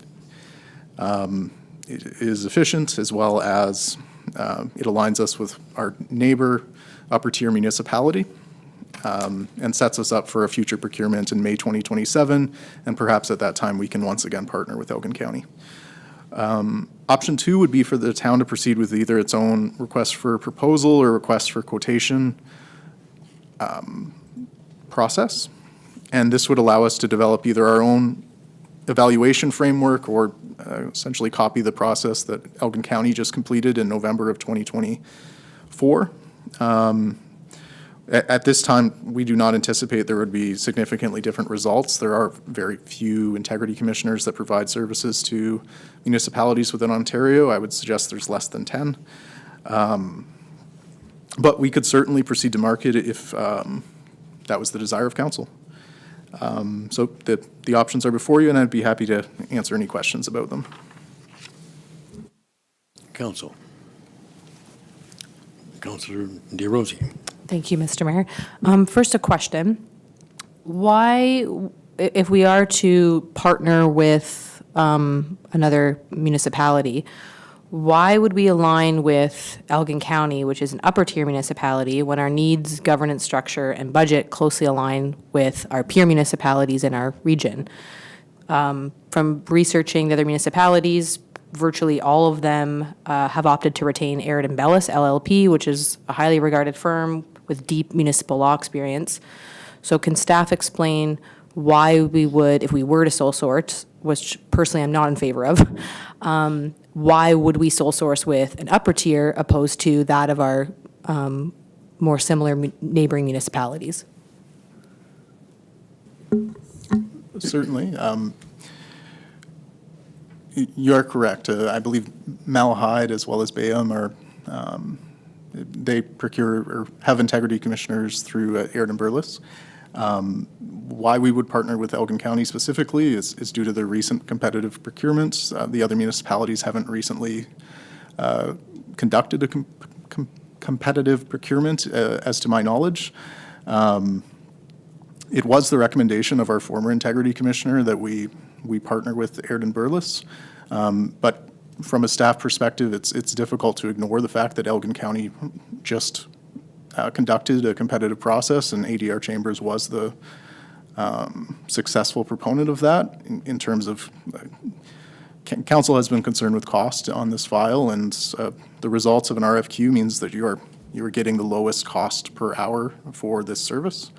is efficient, as well as it aligns us with our neighbor upper tier municipality, and sets us up for a future procurement in May 2027, and perhaps at that time we can once again partner with Elgin County. Option 2 would be for the town to proceed with either its own request for proposal or request for quotation process. And this would allow us to develop either our own evaluation framework or essentially copy the process that Elgin County just completed in November of 2024. At this time, we do not anticipate there would be significantly different results. There are very few integrity commissioners that provide services to municipalities within Ontario. I would suggest there's less than 10. But we could certainly proceed to market if that was the desire of council. So the options are before you, and I'd be happy to answer any questions about them. Council. Councillor DeRosie. Thank you, Mr. Mayor. First, a question. Why, if we are to partner with another municipality, why would we align with Elgin County, which is an upper-tier municipality, when our needs, governance structure, and budget closely align with our peer municipalities in our region? From researching the other municipalities, virtually all of them have opted to retain Aird & Bellis LLP, which is a highly regarded firm with deep municipal law experience. So can staff explain why we would, if we were to sole source, which personally I'm not in favor of, why would we sole source with an upper tier opposed to that of our more similar neighboring municipalities? Certainly. You are correct. I believe Malahide as well as Bayham are, they procure or have integrity commissioners through Aird & Bellis. Why we would partner with Elgin County specifically is due to their recent competitive procurements. The other municipalities haven't recently conducted a competitive procurement, as to my knowledge. It was the recommendation of our former integrity commissioner that we partner with Aird & Bellis. But from a staff perspective, it's difficult to ignore the fact that Elgin County just conducted a competitive process, and ADR Chambers was the successful proponent of that in terms of council has been concerned with cost on this file, and the results of an RFQ means that you are getting the lowest cost per hour for this service.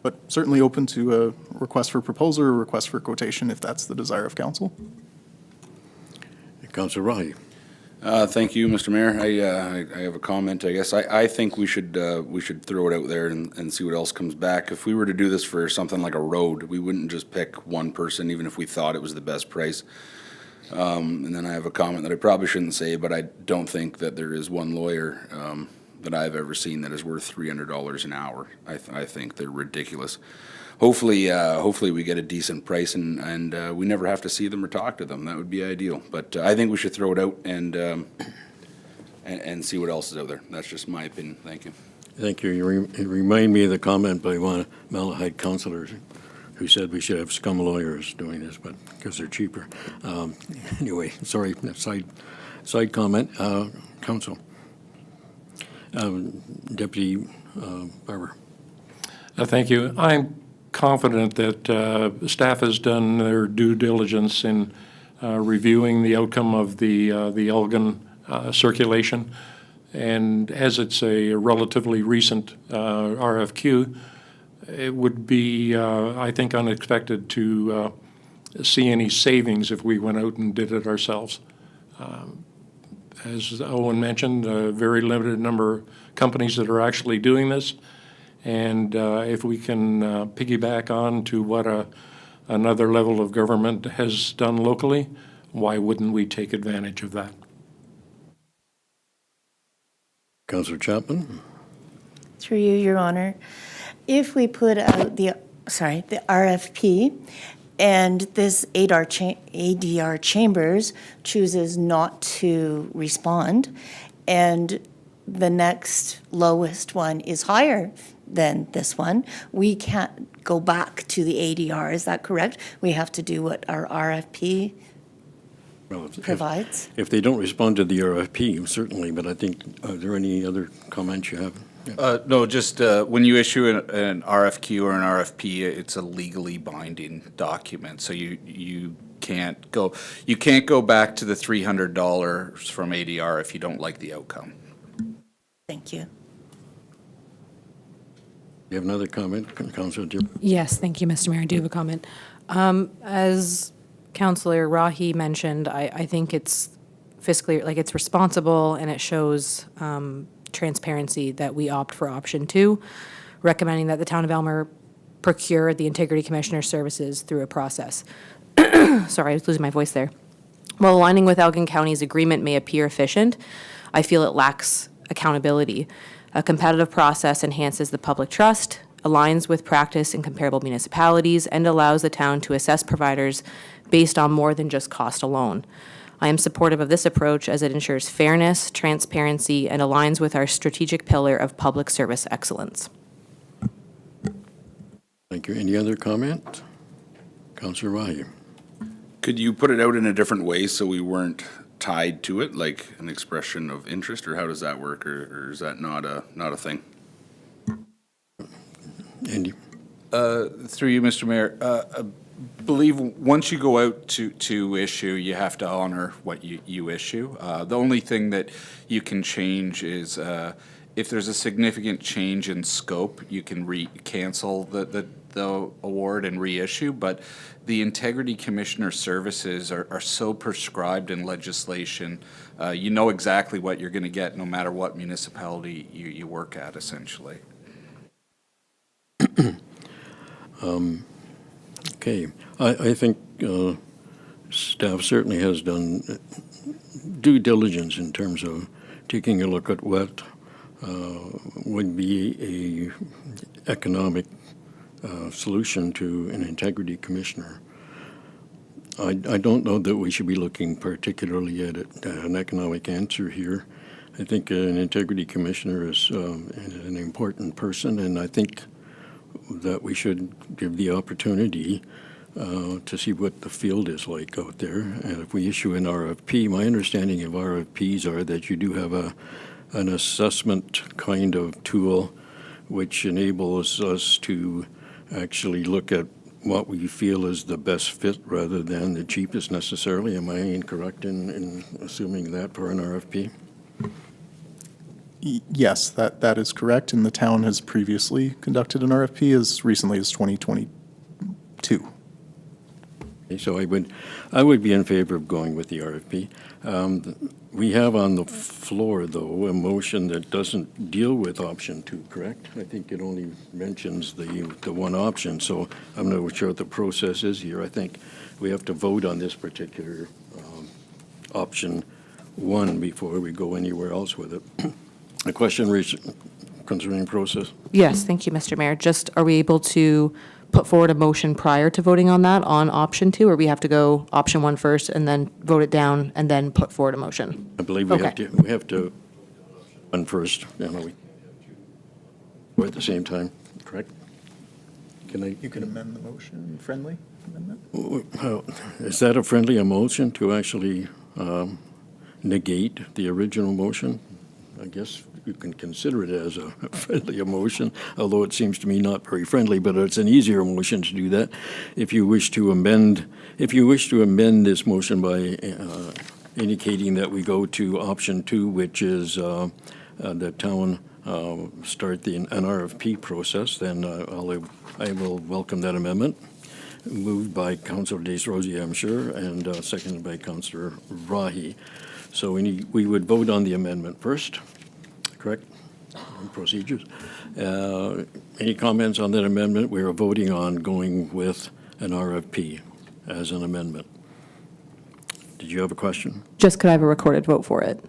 But certainly open to a request for proposal or a request for quotation if that's the desire of council. Councillor Rahi. Thank you, Mr. Mayor. I have a comment, I guess. I think we should throw it out there and see what else comes back. If we were to do this for something like a road, we wouldn't just pick one person, even if we thought it was the best price. And then I have a comment that I probably shouldn't say, but I don't think that there is one lawyer that I've ever seen that is worth $300 an hour. I think they're ridiculous. Hopefully we get a decent price and we never have to see them or talk to them. That would be ideal. But I think we should throw it out and see what else is out there. That's just my opinion. Thank you. Thank you. You remind me of the comment by one of Malahide councillors who said we should have scum lawyers doing this, but because they're cheaper. Anyway, sorry, side comment. Council. Deputy Barber. Thank you. I'm confident that staff has done their due diligence in reviewing the outcome of the Elgin circulation. And as it's a relatively recent RFQ, it would be, I think, unexpected to see any savings if we went out and did it ourselves. As Owen mentioned, a very limited number of companies that are actually doing this. And if we can piggyback on to what another level of government has done locally, why wouldn't we take advantage of that? Councillor Chapman. Through you, Your Honor. If we put out the RFP, and this ADR Chambers chooses not to respond, and the next lowest one is higher than this one, we can't go back to the ADR, is that correct? We have to do what our RFP provides? If they don't respond to the RFP, certainly, but I think, are there any other comments you have? Yeah. No, just when you issue an RFQ or an RFP, it's a legally binding document. So you can't go back to the $300 from ADR if you don't like the outcome. Thank you. You have another comment, Councillor? Yes, thank you, Mr. Mayor. I do have a comment. As Councillor Rahi mentioned, I think it's fiscally, it's responsible and it shows transparency that we opt for option 2, recommending that the town of Aylmer procure the Integrity Commissioner services through a process. Sorry, I was losing my voice there. While aligning with Elgin County's agreement may appear efficient, I feel it lacks accountability. A competitive process enhances the public trust, aligns with practice in comparable municipalities, and allows the town to assess providers based on more than just cost alone. I am supportive of this approach as it ensures fairness, transparency, and aligns with our strategic pillar of public service excellence. Thank you. Any other comment? Councillor Rahi. Could you put it out in a different way so we weren't tied to it, like an expression of interest, or how does that work, or is that not a thing? Andy? Through you, Mr. Mayor, I believe once you go out to issue, you have to honor what you issue. The only thing that you can change is if there's a significant change in scope, you can cancel the award and reissue, but the Integrity Commissioner services are so prescribed in legislation, you know exactly what you're going to get no matter what municipality you work at, essentially. Okay. I think staff certainly has done due diligence in terms of taking a look at what would be a economic solution to an integrity commissioner. I don't know that we should be looking particularly at an economic answer here. I think an integrity commissioner is an important person, and I think that we should give the opportunity to see what the field is like out there. And if we issue an RFP, my understanding of RFPs are that you do have an assessment kind of tool which enables us to actually look at what we feel is the best fit rather than the cheapest necessarily. Am I incorrect in assuming that for an RFP? Yes, that is correct, and the town has previously conducted an RFP as recently as 2022. Okay, so I would be in favor of going with the RFP. We have on the floor, though, a motion that doesn't deal with option 2, correct? I think it only mentions the one option, so I'm not sure what the process is here. I think we have to vote on this particular option 1 before we go anywhere else with it. A question concerning process? Yes, thank you, Mr. Mayor. Just, are we able to put forward a motion prior to voting on that on option 2, or we have to go option 1 first and then vote it down and then put forward a motion? I believe we Okay. have to one first, we at the same time, correct? You can amend the motion, friendly amendment? Is that a friendly motion to actually negate the original motion? I guess you can consider it as a friendly motion, although it seems to me not very friendly, but it's an easier motion to do that. If you wish to amend this motion by indicating that we go to option 2, which is the town start an RFP process, then I will welcome that amendment. Moved by Councillor Desrosiers, I'm sure, and seconded by Councillor Rahi. So we would vote on the amendment first, correct? Procedures. Any comments on that amendment? We are voting on going with an RFP as an amendment. Did you have a question? Just could I have a recorded vote for it?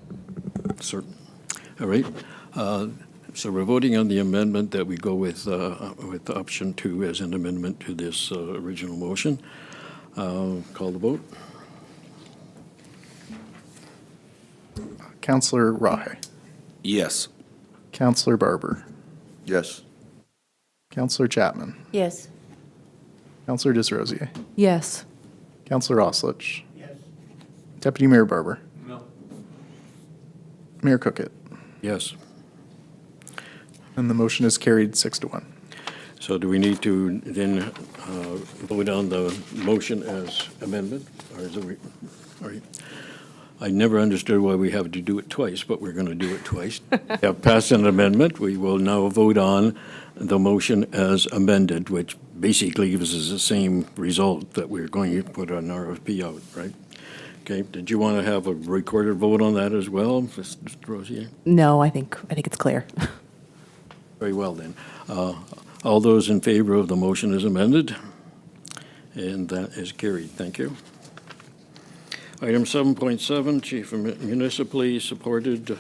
Certain. All right. So we're voting on the amendment that we go with option 2 as an amendment to this original motion. Call the vote. Councillor Rahe. Yes. Councillor Barber. Yes. Councillor Chapman. Yes. Councillor Desrosiers. Yes. Councillor Oslich. Yes. Deputy Mayor Barber. No. Mayor Cookit. Yes. And the motion is carried 6-1. So do we need to then vote on the motion as amendment? Or is it, all right. I never understood why we have to do it twice, but we're going to do it twice. We have passed an amendment. We will now vote on the motion as amended, which basically gives us the same result that we're going to put an RFP out, right? Okay. Did you want to have a recorded vote on that as well, Mr. Rosier? No, I think it's clear. Very well, then. All those in favor of the motion as amended? And that is carried. Thank you. Item 7.7, Chief of Municipally Supported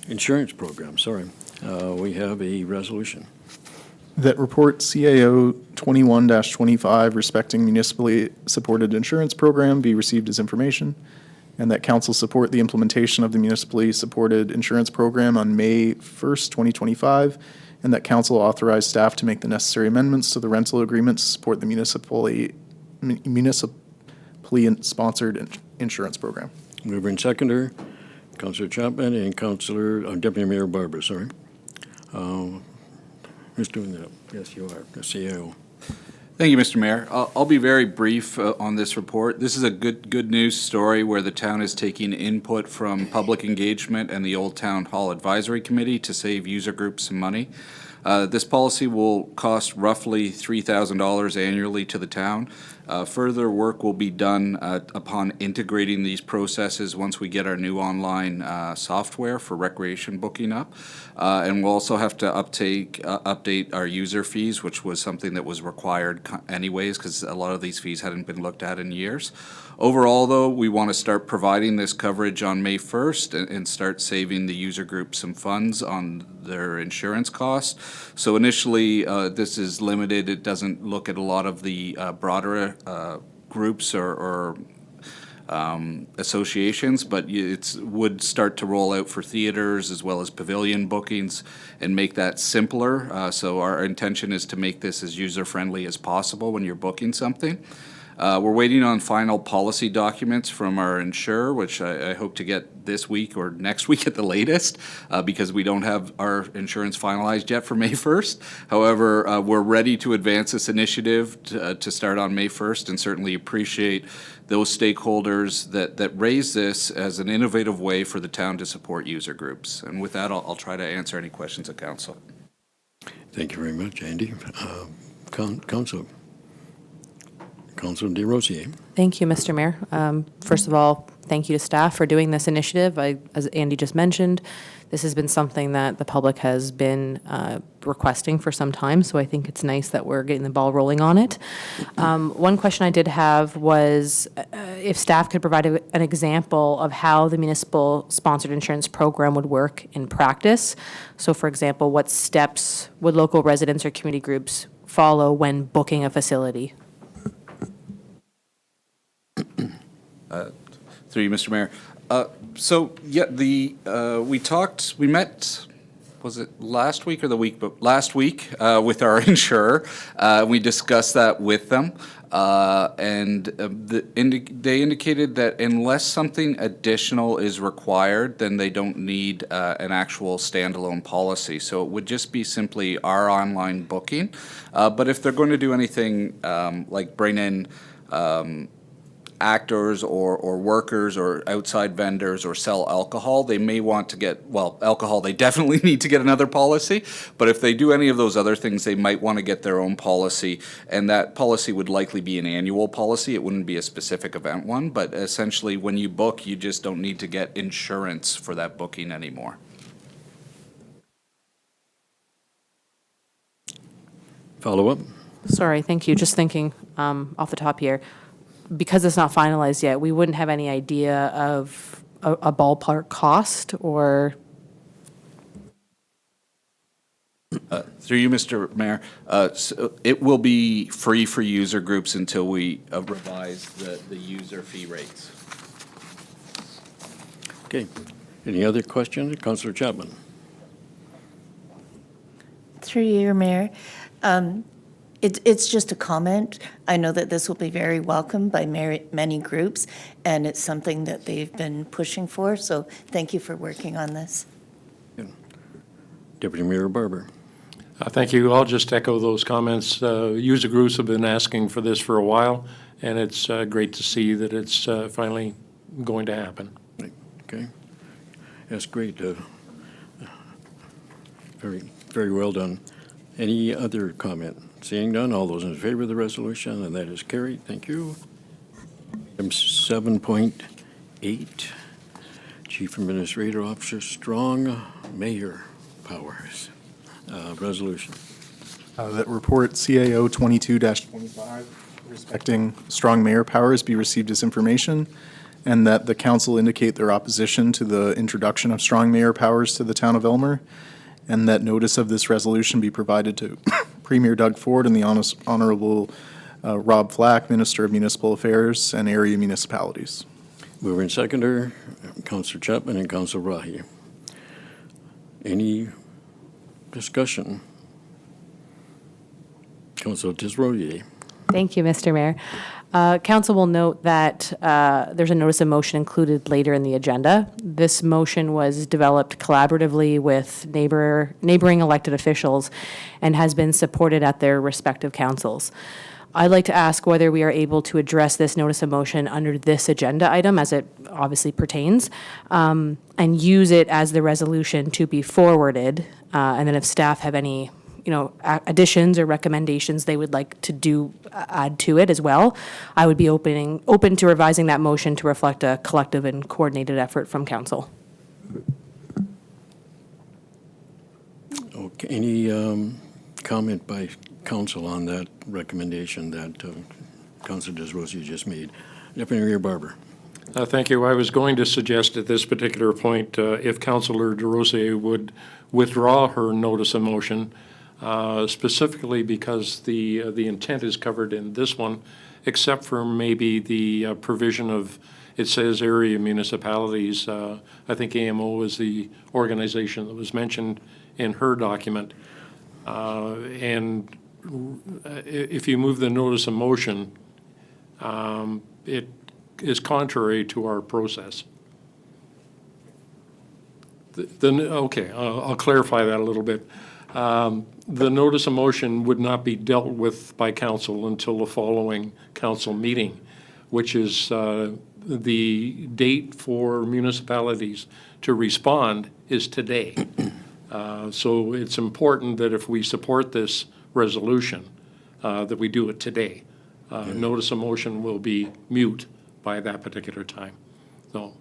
Insurance program, sorry. We have a resolution. That report CAO 21-25 respecting municipally supported insurance program be received as information, and that council support the implementation of the municipally supported insurance program on May 1st, 2025, and that council authorize staff to make the necessary amendments to the rental agreement to support the municipally sponsored insurance program. Mover and seconder, Councillor Chapman and Deputy Mayor Barber, sorry. Who's doing that? Yes, you are, the CAO. Thank you, Mr. Mayor. I'll be very brief on this report. This is a good news story where the town is taking input from public engagement and the Old Town Hall Advisory Committee to save user groups some money. This policy will cost roughly $3,000 annually to the town. Further work will be done upon integrating these processes once we get our new online software for recreation booking up. And we'll also have to update our user fees, which was something that was required anyways, because a lot of these fees hadn't been looked at in years. Overall, though, we want to start providing this coverage on May 1st and start saving the user group some funds on their insurance costs. So initially, this is limited. It doesn't look at a lot of the broader groups or associations, but it would start to roll out for theaters as well as pavilion bookings and make that simpler. So our intention is to make this as user-friendly as possible when you're booking something. We're waiting on final policy documents from our insurer, which I hope to get this week or next week at the latest, because we don't have our insurance finalized yet for May 1st. However, we're ready to advance this initiative to start on May 1st and certainly appreciate those stakeholders that raise this as an innovative way for the town to support user groups. And with that, I'll try to answer any questions of council. Thank you very much, Andy. Councilor DeRosier. Thank you, Mr. Mayor. First of all, thank you to staff for doing this initiative. As Andy just mentioned, this has been something that the public has been requesting for some time, so I think it's nice that we're getting the ball rolling on it. One question I did have was if staff could provide an example of how the municipal sponsored insurance program would work in practice. So for example, what steps would local residents or community groups follow when booking a facility? Through you, Mr. Mayor. We met, was it last week or the week, but last week with our insurer. We discussed that with them. They indicated that unless something additional is required, then they don't need an actual standalone policy. So it would just be simply our online booking. But if they're going to do anything like bring in actors or workers or outside vendors or sell alcohol, they may want to get, well, alcohol, they definitely need to get another policy. But if they do any of those other things, they might want to get their own policy. And that policy would likely be an annual policy. It wouldn't be a specific event one. But essentially, when you book, you just don't need to get insurance for that booking anymore. Follow up? Sorry, thank you. Just thinking off the top here, because it's not finalized yet, we wouldn't have any idea of a ballpark cost or? Through you, Mr. Mayor, so it will be free for user groups until we revise the user fee rates. Okay. Any other questions? Councillor Chapman. Through you, Mayor. It's just a comment. I know that this will be very welcomed by many groups, and it's something that they've been pushing for, so thank you for working on this. Deputy Mayor Barber. Thank you. I'll just echo those comments. User groups have been asking for this for a while, and it's great to see that it's finally going to happen. Okay. That's great. Very, very well done. Any other comment? Seeing none, all those in favor of the resolution, and that is carried. Thank you. Item 7.8, Chief Administrator Officer Strong, Mayor Powers. Resolution. That report CAO 22-25 respecting strong mayor powers be received as information, and that the council indicate their opposition to the introduction of strong mayor powers to the town of Elmer, and that notice of this resolution be provided to Premier Doug Ford and the Honorable Rob Flack, Minister of Municipal Affairs and Area Municipalities. Mover and seconder, Councillor Chapman and Councillor Rahi. Any discussion? Councillor Desrosiers. Thank you, Mr. Mayor. Council will note that there's a notice of motion included later in the agenda. This motion was developed collaboratively with neighboring elected officials and has been supported at their respective councils. I'd like to ask whether we are able to address this notice of motion under this agenda item, as it obviously pertains, and use it as the resolution to be forwarded. And then if staff have any additions or recommendations they would like to add to it as well, I would be open to revising that motion to reflect a collective and coordinated effort from council. Okay, any comment by council on that recommendation that Councillor Desrosiers just made? Deputy Mayor Barber. Thank you. I was going to suggest at this particular point, if Councillor Desrosiers would withdraw her notice of motion, specifically because the intent is covered in this one, except for maybe the provision of, it says area municipalities. I think AMO is the organization that was mentioned in her document. And if you move the notice of motion, it is contrary to our process. Okay, I'll clarify that a little bit. The notice of motion would not be dealt with by council until the following council meeting, which is the date for municipalities to respond is today. So it's important that if we support this resolution, that we do it today. Notice of motion will be mute by that particular time. So,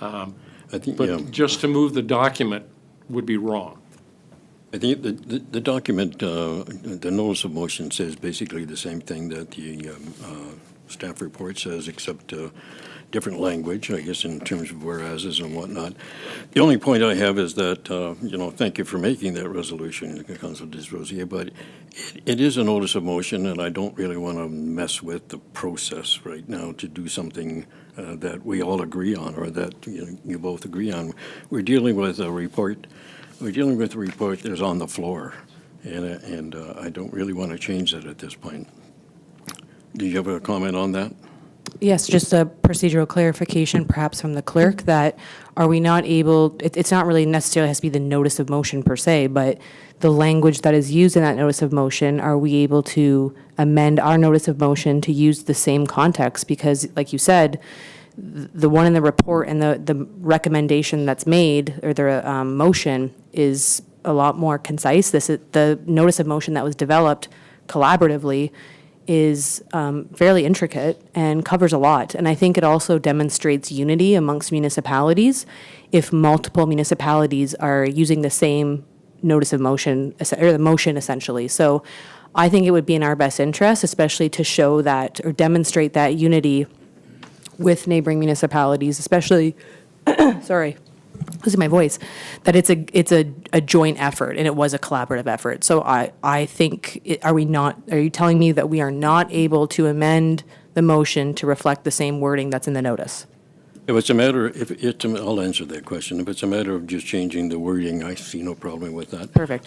I think, but just to move the document would be wrong. I think the document, the notice of motion says basically the same thing that the staff report says, except different language, I guess, in terms of whereases and whatnot. The only point I have is that, thank you for making that resolution, Councilor Desrosiers, but it is a notice of motion, and I don't really want to mess with the process right now to do something that we all agree on, or that you both agree on. We're dealing with a report. We're dealing with a report that's on the floor, and I don't really want to change that at this point. Do you have a comment on that? Yes, just a procedural clarification perhaps from the clerk that are we not able, it's not really necessarily has to be the notice of motion per se, but the language that is used in that notice of motion, are we able to amend our notice of motion to use the same context? Because like you said, the one in the report and the recommendation that's made, or the motion, is a lot more concise. The notice of motion that was developed collaboratively is fairly intricate and covers a lot. And I think it also demonstrates unity amongst municipalities if multiple municipalities are using the same notice of motion, or the motion essentially. So I think it would be in our best interest, especially to show that, or demonstrate that unity with neighboring municipalities, especially, sorry, losing my voice, that it's a joint effort, and it was a collaborative effort. So I think, are you telling me that we are not able to amend the motion to reflect the same wording that's in the notice? If it's a matter, I'll answer that question. If it's a matter of just changing the wording, I see no problem with that. Perfect.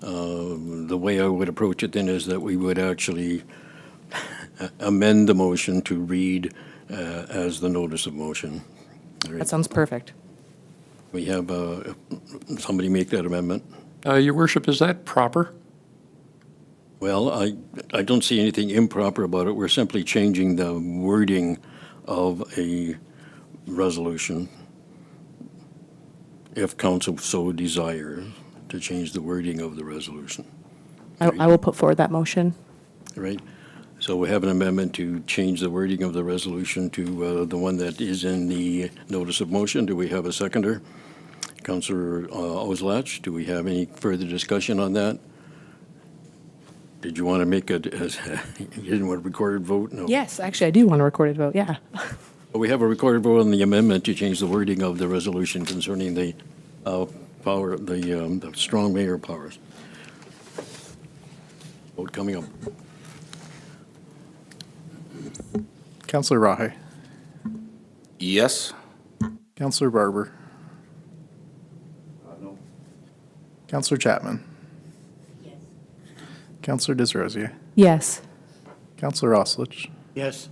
The way I would approach it then is that we would actually amend the motion to read as the notice of motion. All right. That sounds perfect. We have somebody make that amendment. Your worship, is that proper? Well, I don't see anything improper about it. We're simply changing the wording of a resolution, if council so desires, to change the wording of the resolution. I will put forward that motion. All right? So we have an amendment to change the wording of the resolution to the one that is in the notice of motion. Do we have a seconder? Councillor Oslach, do we have any further discussion on that? Did you want to make it, you didn't want a recorded vote? No. Yes, actually, I do want a recorded vote, yeah. Well, we have a recorded vote on the amendment to change the wording of the resolution concerning the power, the strong mayor powers. Vote coming up. Counselor Rahe, Yes? Counselor Barber. No. Counselor Chapman. Yes. Counselor Disrosier. Yes. Counselor Oslich. Yes.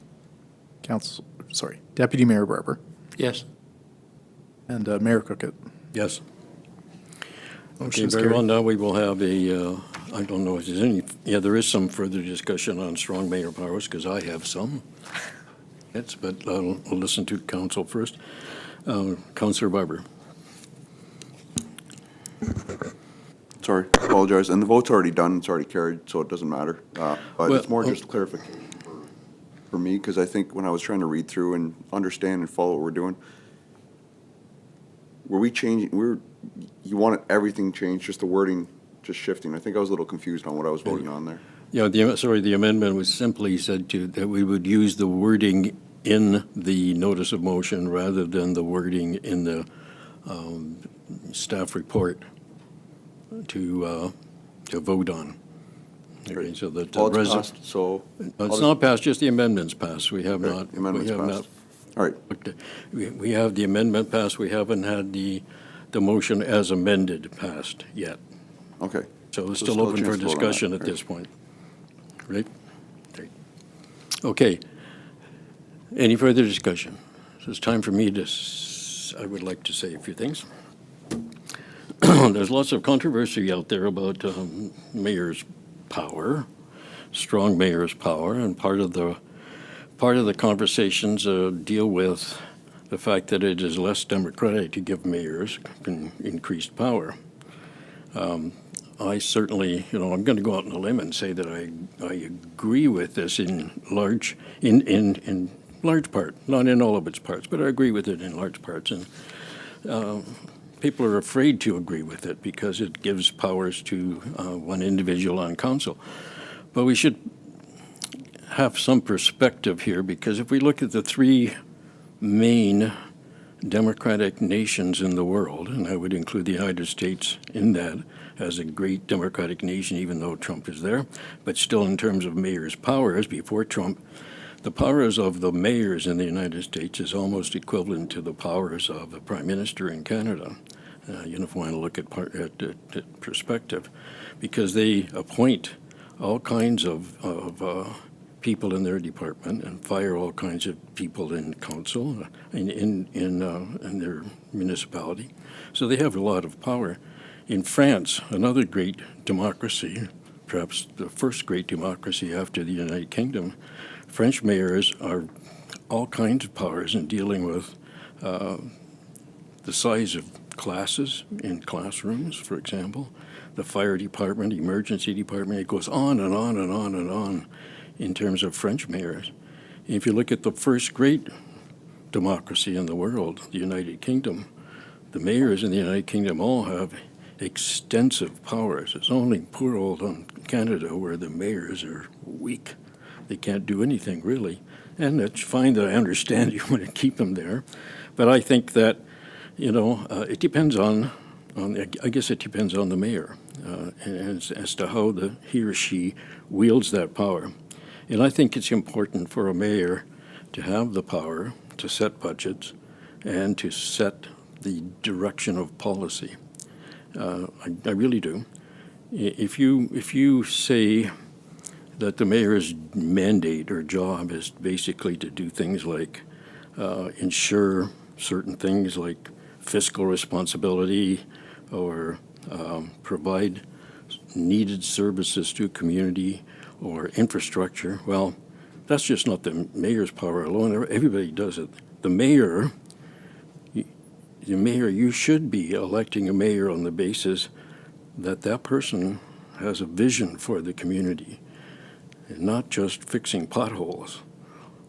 Deputy Mayor Barber. Yes. And Mayor Cookit. Yes. Okay, Motion's very well. carried. Now we will have I don't know if there's any, there is some further discussion on strong mayor powers, because I have some. But I'll listen to council first. Counselor Barber. Sorry, apologize. And the vote's already done, it's already carried, so it doesn't matter. But it's more Well, just clarification for me, because I think when I was trying to read through and understand and follow what we're doing, were we changing, you wanted everything changed, just the wording just shifting? I think I was a little confused on what I was voting on there. Yeah, the amendment was simply said that we would use the wording in the notice of motion rather than the wording in the staff report to vote on. Okay, so that Well, it's passed, so. It's not passed, just the amendment's passed. We have Okay, not. the amendment's we have passed. All right, We have the amendment passed. We haven't had the motion as amended passed yet. okay. So it's So still open a for chance to vote on that, discussion at right. this point. Right? Okay. Any further discussion? So it's time for me to, I would like to say a few things. There's lots of controversy out there about mayor's power, strong mayor's power, and part of the conversations deal with the fact that it is less democratic to give mayors increased power. I certainly, I'm going to go out on a limb and say that I agree with this in large part, not in all of its parts, but I agree with it in large parts. And people are afraid to agree with it because it gives powers to one individual on council. But we should have some perspective here, because if we look at the three main democratic nations in the world, and I would include the United States in that as a great democratic nation, even though Trump is there, but still in terms of mayors' powers, before Trump, the powers of the mayors in the United States is almost equivalent to the powers of the Prime Minister in Canada. You want to look at perspective, because they appoint all kinds of people in their department and fire all kinds of people in council, in their municipality. So they have a lot of power. In France, another great democracy, perhaps the first great democracy after the United Kingdom, French mayors are all kinds of powers in dealing with the size of classes in classrooms, for example, the fire department, emergency department. It goes on and on and on and on in terms of French mayors. If you look at the first great democracy in the world, the United Kingdom, the mayors in the United Kingdom all have extensive powers. It's only poor old Canada where the mayors are weak. They can't do anything really. And it's fine that I understand you want to keep them there. But I think that, it depends I guess it depends on the mayor as to how he or she wields that power. And I think it's important for a mayor to have the power to set budgets and to set the direction of policy. I really do. If you say that the mayor's mandate or job is basically to do things like ensure certain things like fiscal responsibility or provide needed services to a community or infrastructure, well, that's just not the mayor's power alone. Everybody does it. The mayor, you should be electing a mayor on the basis that that person has a vision for the community and not just fixing potholes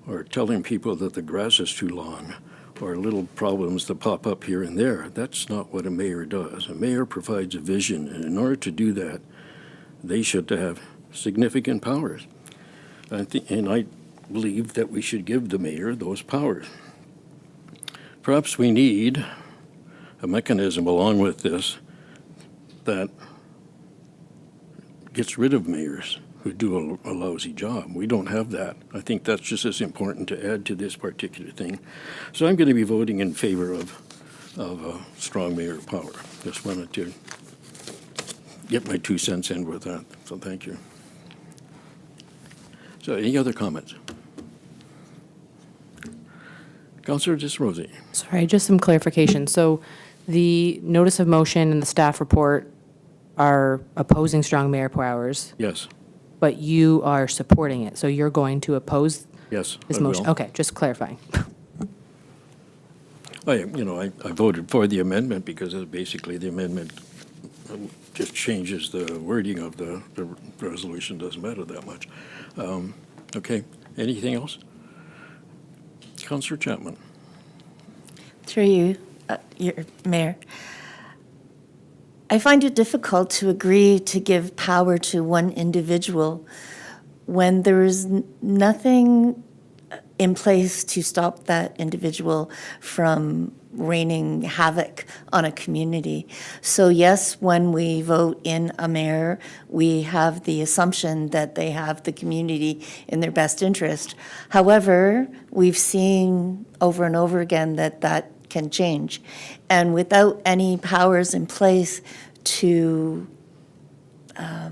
or telling people that the grass is too long or little problems that pop up here and there. That's not what a mayor does. A mayor provides a vision, and in order to do that, they should have significant powers. And I believe that we should give the mayor those powers. Perhaps we need a mechanism along with this that gets rid of mayors who do a lousy job. We don't have that. I think that's just as important to add to this particular thing. So I'm going to be voting in favor of a strong mayor power. Just wanted to get my 2 cents in with that, so thank you. So any other comments? Councillor Desrosiers. Sorry, just some clarification. So the notice of motion and the staff report are opposing strong mayor powers, Yes, but you are supporting it. So you're going to oppose yes, this I motion? will. Okay, just clarifying. I voted for the amendment because basically the amendment just changes the wording of the resolution, doesn't matter that much. Okay, anything else? Councillor Chapman. Through you, your Mayor. I find it difficult to agree to give power to one individual when there is nothing in place to stop that individual from raining havoc on a community. So yes, when we vote in a mayor, we have the assumption that they have the community in their best interest. However, we've seen over and over again that that can change. And without any powers in place to, I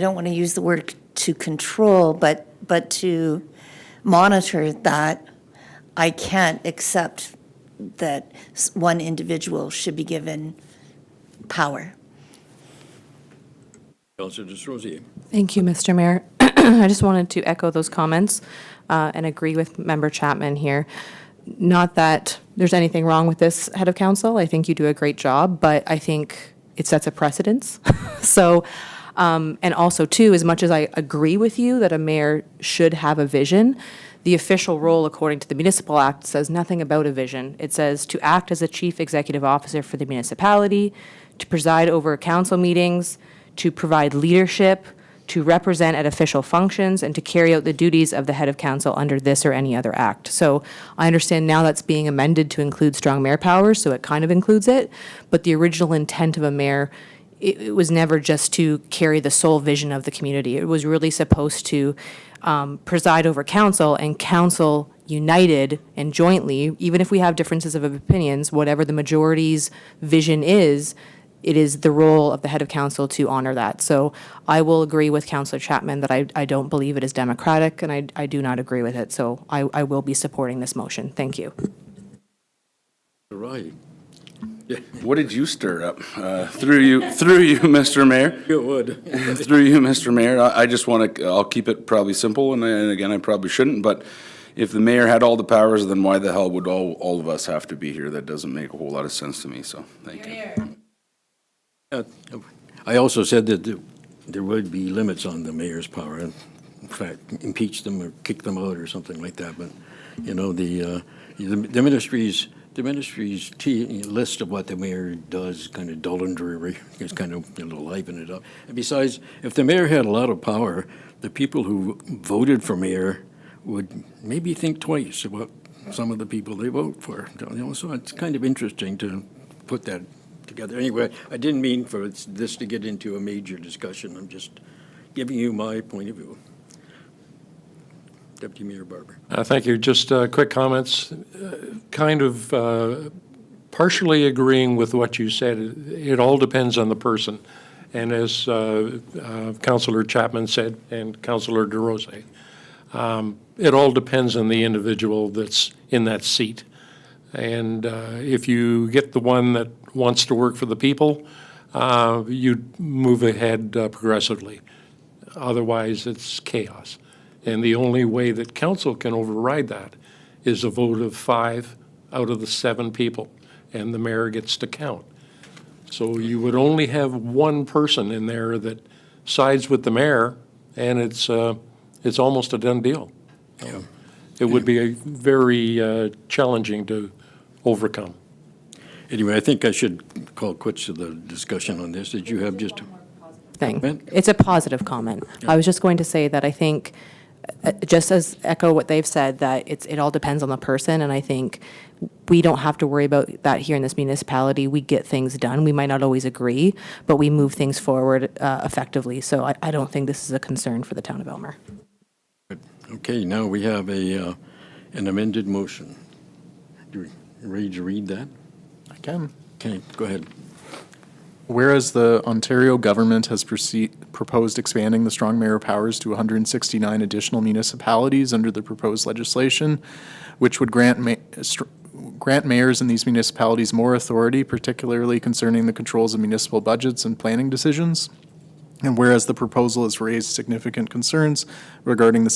don't want to use the word to control, but to monitor that, I can't accept that one individual should be given power. Councillor Desrosiers. Thank you, Mr. Mayor. I just wanted to echo those comments and agree with Member Chapman here. Not that there's anything wrong with this head of council. I think you do a great job, but I think it sets a precedence. So, and also too, as much as I agree with you that a mayor should have a vision, the official role, according to the Municipal Act, says nothing about a vision. It says to act as a chief executive officer for the municipality, to preside over council meetings, to provide leadership, to represent at official functions, and to carry out the duties of the head of council under this or any other act. So I understand now that's being amended to include strong mayor powers, so it kind of includes it, but the original intent of a mayor, it was never just to carry the sole vision of the community. It was really supposed to preside over council, and council united and jointly, even if we have differences of opinions, whatever the majority's vision is, it is the role of the head of council to honor that. So I will agree with Councillor Chapman that I don't believe it is democratic, and I do not agree with it. So I will be supporting this motion. Thank you. All right. What did you stir up? Through you, Mr. Mayor. You would. Through you, Mr. Mayor, I just want to, I'll keep it probably simple, and again, I probably shouldn't, but if the mayor had all the powers, then why the hell would all of us have to be here? That doesn't make a whole lot of sense to me, so, thank you. I also said that there would be limits on the mayor's power, and in fact, impeach them or kick them out or something like that, but, you know, the ministry's list of what the mayor does is kind of dull and dreary. It's kind of, liven it up. And besides, if the mayor had a lot of power, the people who voted for mayor would maybe think twice about some of the people they vote for. So it's kind of interesting to put that together. Anyway, I didn't mean for this to get into a major discussion. I'm just giving you my point of view. Deputy Mayor Barber. Thank you. Just quick comments. Kind of partially agreeing with what you said. It all depends on the person. And as Councillor Chapman said, and Councillor DeRose, it all depends on the individual that's in that seat. And if you get the one that wants to work for the people, you move ahead progressively. Otherwise, it's chaos. And the only way that council can override that is a vote of 5 out of the 7 people, and the mayor gets to count. So you would only have one person in there that sides with the mayor, and it's almost a done deal. Yeah. It would be very challenging to overcome. Anyway, I think I should call quits to the discussion on this. Did you have just? thing. Comment? It's a positive comment. I was just going to say that I think, just as echo what they've said, that it all depends on the person, and I think we don't have to worry about that here in this municipality. We get things done. We might not always agree, but we move things forward effectively. So I don't think this is a concern for the town of Elmer. Okay, now we have an amended motion. You ready to read that? I can. Okay, go ahead. Whereas the Ontario government has proposed expanding the strong mayor powers to 169 additional municipalities under the proposed legislation, which would grant mayors in these municipalities more authority, particularly concerning the controls of municipal budgets and planning decisions. And whereas the proposal has raised significant concerns regarding the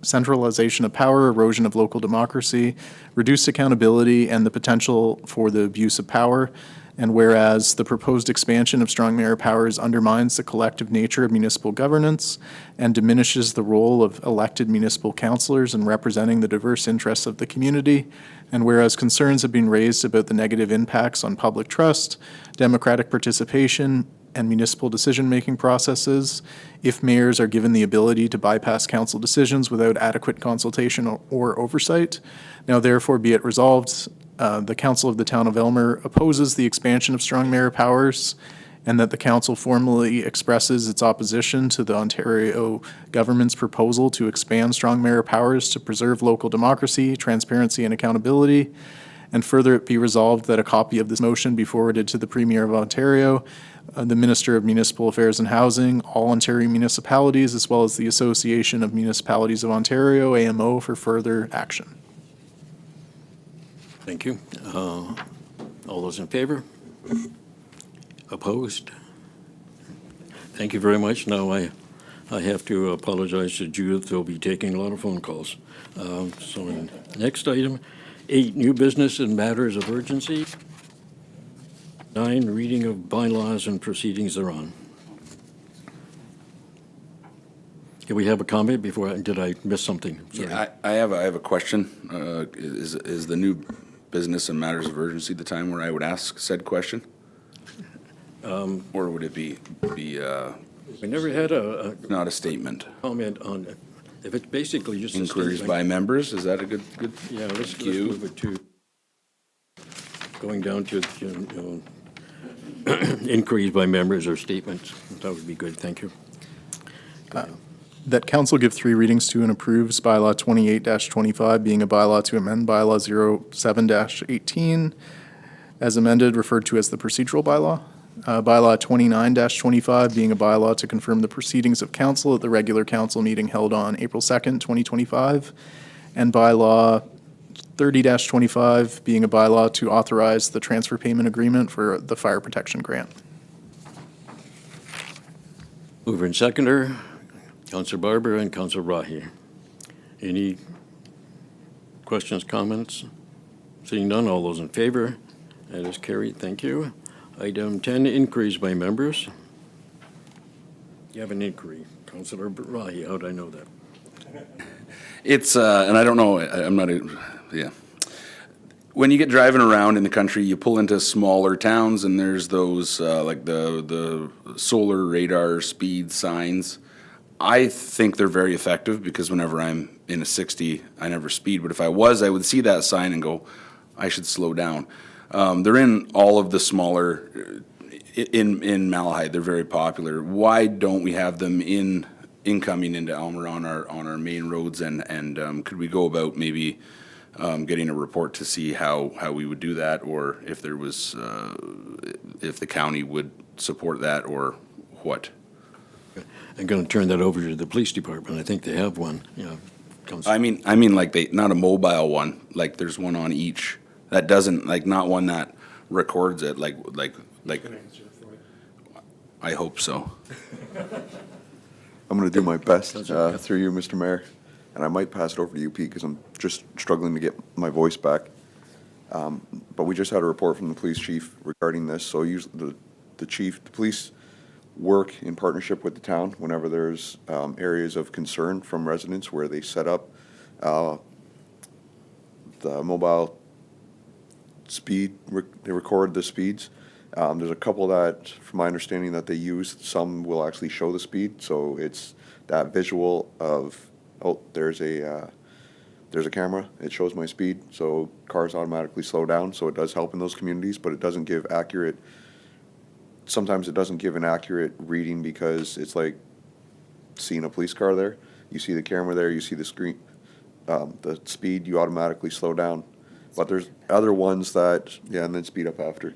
centralization of power, erosion of local democracy, reduced accountability, and the potential for the abuse of power. And whereas the proposed expansion of strong mayor powers undermines the collective nature of municipal governance and diminishes the role of elected municipal councilors in representing the diverse interests of the community. And whereas concerns have been raised about the negative impacts on public trust, democratic participation, and municipal decision-making processes if mayors are given the ability to bypass council decisions without adequate consultation or oversight. Now therefore be it resolved, the Council of the Town of Elmer opposes the expansion of strong mayor powers, and that the council formally expresses its opposition to the Ontario government's proposal to expand strong mayor powers to preserve local democracy, transparency, and accountability. And further, it be resolved that a copy of this motion be forwarded to the Premier of Ontario, the Minister of Municipal Affairs and Housing, all Ontario municipalities, as well as the Association of Municipalities of Ontario, AMO, for further action. Thank you. All those in favor? Opposed? Thank you very much. Now I have to apologize to Judith, who'll be taking a lot of phone calls. So next item, 8, new business and matters of urgency. 9, reading of bylaws and proceedings thereon. Can we have a comment before, did I miss something? Sorry. Yeah, I have a question. Is the new business and matters of urgency the time where I would ask said question? Or would it be We never had a not a statement? comment on, if it's basically just a Inquiries statement. by members, is that a good? Yeah, let's cue? move it to, going down to, inquiries by members or statements. That would be good, thank you. That council give 3 readings to and approves bylaw 28-25, being a bylaw to amend bylaw 07-18, as amended, referred to as the procedural bylaw. Bylaw 29-25, being a bylaw to confirm the proceedings of council at the regular council meeting held on April 2nd, 2025. And bylaw 30-25, being a bylaw to authorize the transfer payment agreement for the fire protection grant. Mover and seconder, Councillor Barber and Councillor Rahi. Any questions, comments? Seeing none, all those in favor? That is carried, thank you. Item 10, inquiries by members. You have an inquiry. Councillor Rahi, how'd I know that? It's, and I don't know, I'm not, yeah. When you get driving around in the country, you pull into smaller towns and there's those, like the solar radar speed signs. I think they're very effective because whenever I'm in a 60, I never speed. But if I was, I would see that sign and go, I should slow down. They're in all of the smaller, in Malahide, they're very popular. Why don't we have them incoming into Elmer on our main roads, and could we go about maybe getting a report to see how we would do that, or if there was if the county would support that, or what? I'm going to turn that over to the police department. I think they have one. Yeah, I mean like not a mobile one, like there's one on each that doesn't, like, not one that records it, like I hope so. I'm going to do my best through you, Mr. Mayor, and I might pass it over to you, Pete, because I'm just struggling to get my voice back. But we just had a report from the police chief regarding this. So usually the police work in partnership with the town whenever there's areas of concern from residents where they set up the mobile speed, they record the speeds. There's a couple that, from my understanding, that they use, some will actually show the speed, so it's that visual of, oh, there's a camera, it shows my speed, so cars automatically slow down, so it does help in those communities, but it doesn't give accurate, sometimes it doesn't give an accurate reading because it's like seeing a police car there. You see the camera there, you see the screen, the speed, you automatically slow down. But there's other ones that, yeah, and then speed up after.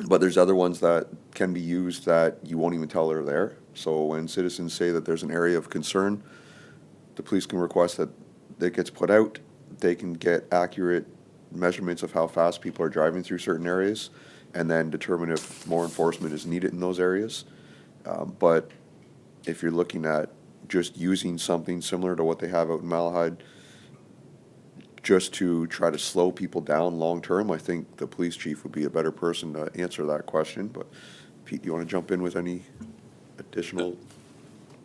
But there's other ones that can be used that you won't even tell are there. So when citizens say that there's an area of concern, the police can request that it gets put out. They can get accurate measurements of how fast people are driving through certain areas and then determine if more enforcement is needed in those areas. But if you're looking at just using something similar to what they have out in Malahide, just to try to slow people down long-term, I think the police chief would be a better person to answer that question. But Pete, do you want to jump in with any additional?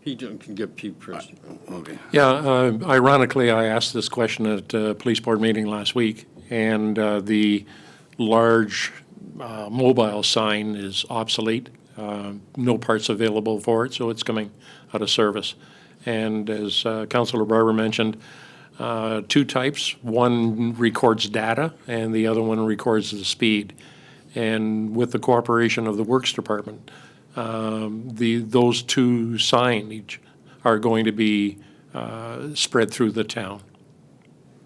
Pete, can get Pete first. Okay. Yeah, ironically, I asked this question at a police board meeting last week, and the large mobile sign is obsolete. No parts available for it, so it's coming out of service. And as Councillor Barber mentioned, two types. One records data, and the other one records the speed. And with the cooperation of the Works Department, those two signage are going to be spread through the town.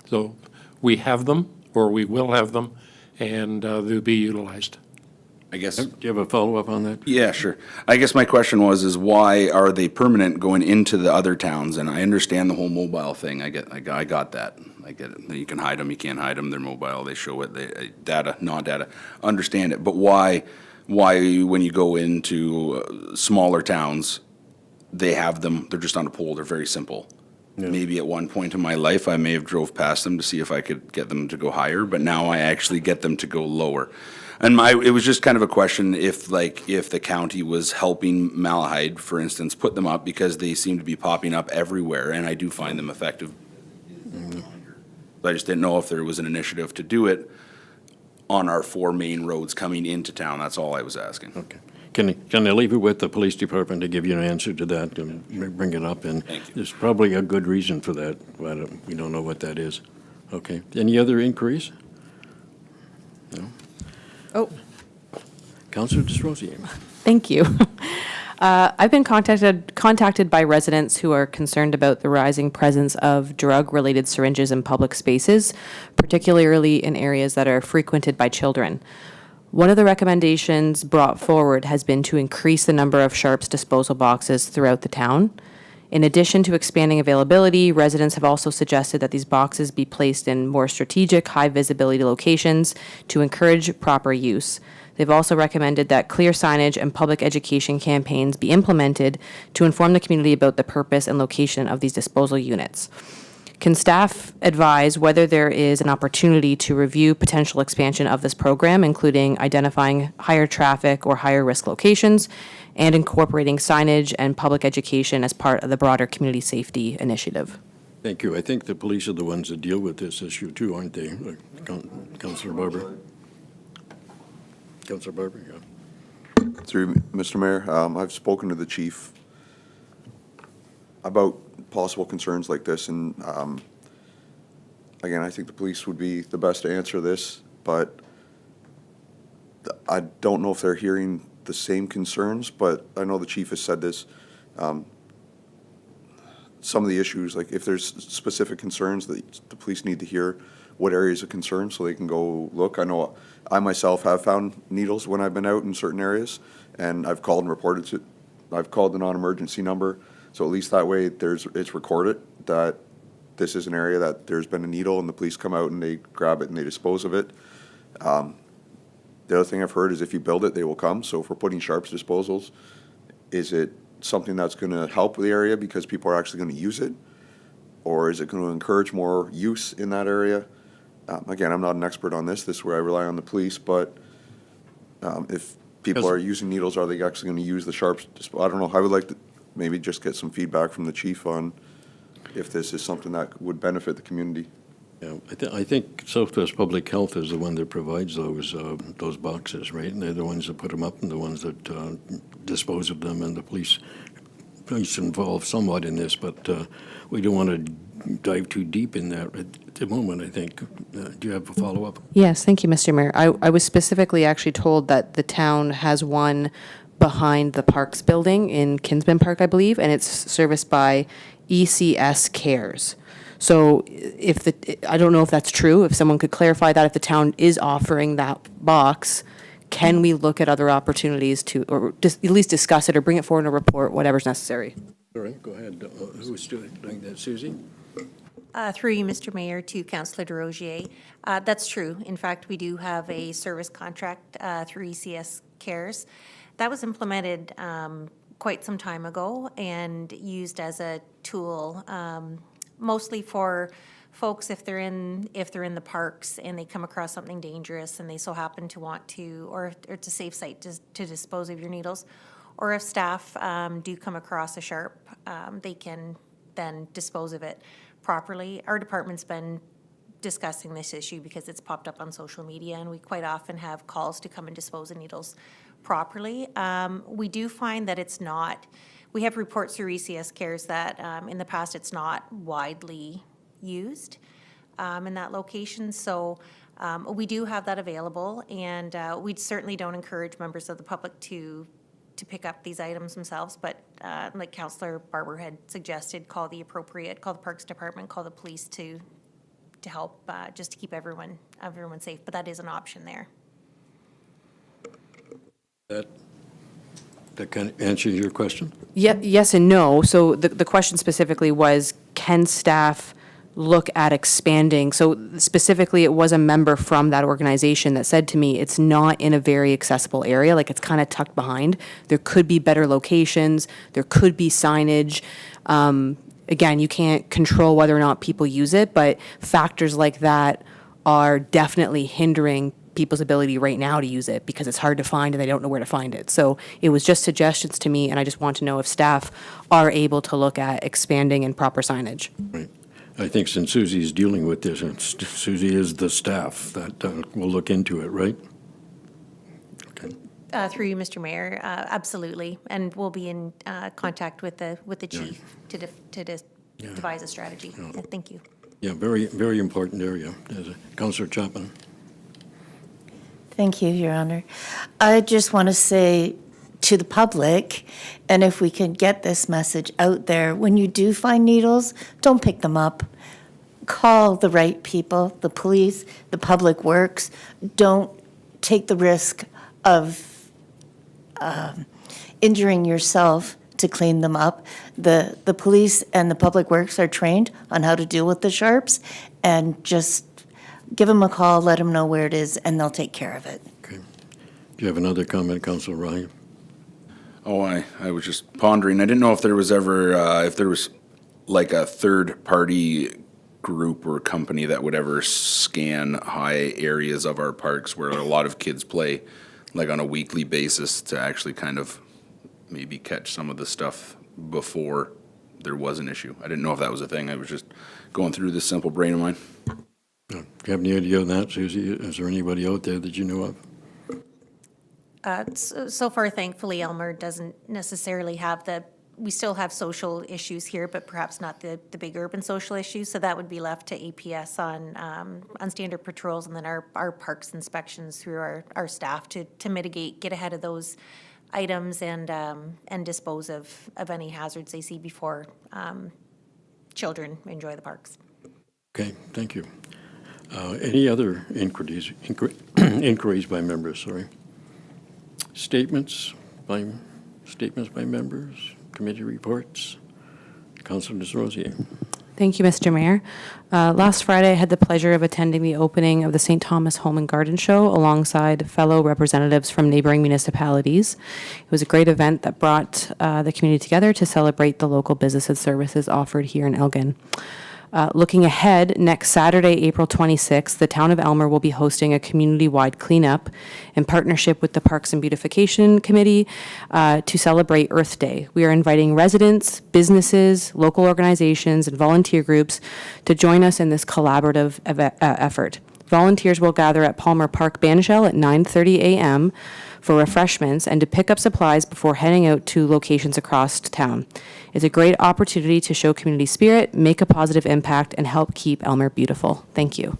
So we have them, or we will have them, and they'll be utilized. I guess. Do you have a follow-up on that? Yeah, sure. I guess my question is why are they permanent going into the other towns? And I understand the whole mobile thing. I got that. I get it. You can hide them, you can't hide them. They're mobile. They show it. They data, not data. Understand it. But why when you go into smaller towns, they have them. They're just on a pole. They're very simple. Yeah. Maybe at one point in my life, I may have drove past them to see if I could get them to go higher, but now I actually get them to go lower. And it was just kind of a question if the county was helping Malahide, for instance, put them up because they seem to be popping up everywhere, and I do find them effective. But I just didn't know if there was an initiative to do it on our 4 main roads coming into town. That's all I was asking. Okay. Can I leave it with the police department to give you an answer to that and bring it up? And Thank you. there's probably a good reason for that, but we don't know what that is. Okay. Any other inquiries? No? Oh, Councillor Desrosiers. thank you. I've been contacted by residents who are concerned about the rising presence of drug-related syringes in public spaces, particularly in areas that are frequented by children. One of the recommendations brought forward has been to increase the number of Sharps disposal boxes throughout the town. In addition to expanding availability, residents have also suggested that these boxes be placed in more strategic, high-visibility locations to encourage proper use. They've also recommended that clear signage and public education campaigns be implemented to inform the community about the purpose and location of these disposal units. Can staff advise whether there is an opportunity to review potential expansion of this program, including identifying higher traffic or higher risk locations and incorporating signage and public education as part of the broader community safety initiative? Thank you. I think the police are the ones that deal with this issue too, aren't they? Councillor Barber? Councillor Barber, yeah. Through Mr. Mayor, I've spoken to the chief about possible concerns like this, and again, I think the police would be the best to answer this, but I don't know if they're hearing the same concerns, but I know the chief has said this. Some of the issues, like if there's specific concerns that the police need to hear what areas of concern so they can go look. I know I myself have found needles when I've been out in certain areas, and I've called and reported to, I've called the non-emergency number, so at least that way it's recorded that this is an area that there's been a needle and the police come out and they grab it and they dispose of it. The other thing I've heard is if you build it, they will come. So if we're putting Sharps disposals, is it something that's going to help the area because people are actually going to use it? Or is it going to encourage more use in that area? Again, I'm not an expert on this. This is where I rely on the police. But if people are using needles, are they actually going to use the Sharps? I don't know. I would like to maybe just get some feedback from the chief on if this is something that would benefit the community. Yeah, I think Southwest Public Health is the one that provides those boxes, right? And they're the ones that put them up and the ones that dispose of them, and the police involved somewhat in this, but we don't want to dive too deep in that at the moment, I think. Do you have a follow-up? Yes, thank you, Mr. Mayor. I was specifically actually told that the town has one behind the Parks building in Kinsman Park, I believe, and it's serviced by ECS Cares. So I don't know if that's true, if someone could clarify that, if the town is offering that box, can we look at other opportunities to, or just at least discuss it or bring it forward in a report, whatever's necessary? All right, go ahead. Who's doing that, Susie? Through you, Mr. Mayor, to Councillor DesRosiers. That's true. In fact, we do have a service contract through ECS Cares. That was implemented quite some time ago and used as a tool, mostly for folks if they're in the parks and they come across something dangerous and they so happen to want to, or it's a safe site to dispose of your needles, or if staff do come across a sharp, they can then dispose of it properly. Our department's been discussing this issue because it's popped up on social media, and we quite often have calls to come and dispose of needles properly. We do find that it's not, we have reports through ECS Cares that in the past it's not widely used in that location. So we do have that available, and we certainly don't encourage members of the public to pick up these items themselves, but like Councillor Barber had suggested, call the Parks Department, call the police to help, just to keep everyone safe, but that is an option there. That kind of answers your question? Yes and no. So the question specifically was, can staff look at expanding? So specifically, it was a member from that organization that said to me, it's not in a very accessible area, like it's kind of tucked behind. There could be better locations, there could be signage. Again, you can't control whether or not people use it, but factors like that are definitely hindering people's ability right now to use it because it's hard to find and they don't know where to find it. So it was just suggestions to me, and I just want to know if staff are able to look at expanding and proper signage. Right. I think since Susie's dealing with this, and Susie is the staff, that will look into it, right? Okay. Through you, Mr. Mayor, absolutely, and we'll be in contact with the chief to devise a strategy. Yeah, thank you. Yeah, very, very important area. Councillor Chapman. Thank you, Your Honor. I just want to say to the public, and if we can get this message out there, when you do find needles, don't pick them up. Call the right people, the police, the public works. Don't take the risk of injuring yourself to clean them up. The police and the public works are trained on how to deal with the sharps, and just give them a call, let them know where it is, and they'll take care of it. Okay. Do you have another comment, Councillor Ryan? Oh, I was just pondering. I didn't know if there was ever, if there was like a third-party group or company that would ever scan high areas of our parks where a lot of kids play, like on a weekly basis, to actually kind of maybe catch some of the stuff before there was an issue. I didn't know if that was a thing. I was just going through this simple brain of mine. Do you have any idea on that, Susie? Is there anybody out there that you know of? So far, thankfully, Elmer doesn't necessarily have we still have social issues here, but perhaps not the big urban social issues. So that would be left to APS on standard patrols, and then our parks inspections through our staff to mitigate, get ahead of those items and dispose of any hazards they see before children enjoy the parks. Okay, thank you. Any other inquiries by members, sorry? Statements by members, committee reports. Councillor DesRosiers. Thank you, Mr. Mayor. Last Friday, I had the pleasure of attending the opening of the St. Thomas Home and Garden Show alongside fellow representatives from neighboring municipalities. It was a great event that brought the community together to celebrate the local business and services offered here in Elgin. Looking ahead, next Saturday, April 26th, the town of Elmer will be hosting a community-wide cleanup in partnership with the Parks and Beautification Committee to celebrate Earth Day. We are inviting residents, businesses, local organizations, and volunteer groups to join us in this collaborative effort. Volunteers will gather at Palmer Park Banishell at 9:30 a.m. for refreshments and to pick up supplies before heading out to locations across town. It's a great opportunity to show community spirit, make a positive impact, and help keep Elmer beautiful. Thank you.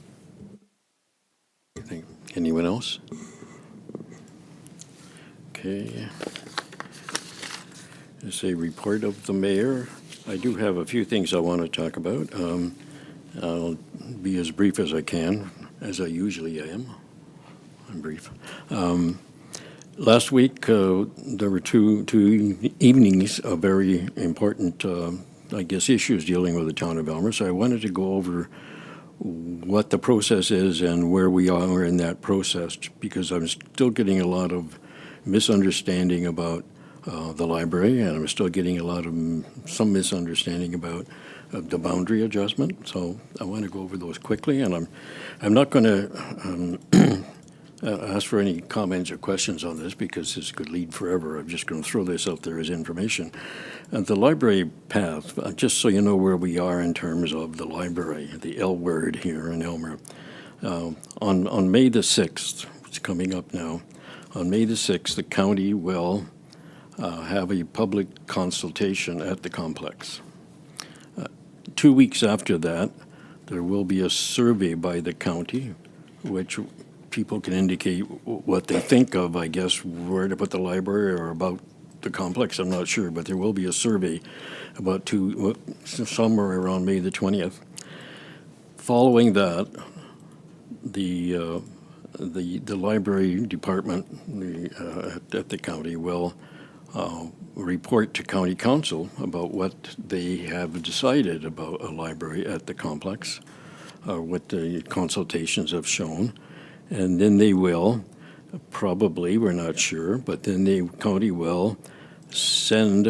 Anyone else? Okay. There's a report of the mayor. I do have a few things I want to talk about. I'll be as brief as I can, as I usually am. I'm brief. Last week, there were two evenings of very important, issues dealing with the town of Elmer. So I wanted to go over what the process is and where we are in that process, because I'm still getting a lot of misunderstanding about the library, and I'm still getting some misunderstanding about the boundary adjustment. So I want to go over those quickly, and I'm not going to ask for any comments or questions on this because this could lead forever. I'm just going to throw this out there as information. And the library path, just so you know where we are in terms of the library, the L word here in Elmer. On May the 6th, it's coming up now, on May the 6th, the county will have a public consultation at the complex. 2 weeks after that, there will be a survey by the county, which people can indicate what they think of, I guess, where to put the library or about the complex. I'm not sure, but there will be a survey about somewhere around May the 20th. Following that, the library department at the county will report to county council about what they have decided about a library at the complex, what the consultations have shown. And then they will, probably, we're not sure, but then the county will send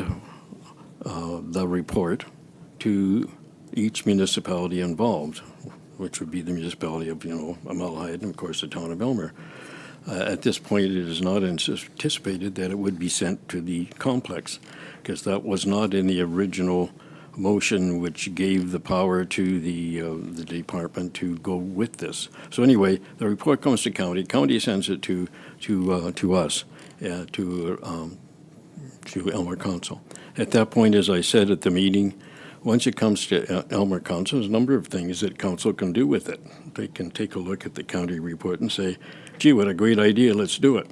the report to each municipality involved, which would be the municipality of, Malahide and, of course, the town of Elmer. At this point, it is not anticipated that it would be sent to the complex, because that was not in the original motion which gave the power to the department to go with this. So anyway, the report comes to county sends it to us, to Elmer Council. At that point, as I said at the meeting, once it comes to Elmer Council, there's a number of things that council can do with it. They can take a look at the county report and say, gee, what a great idea, let's do it.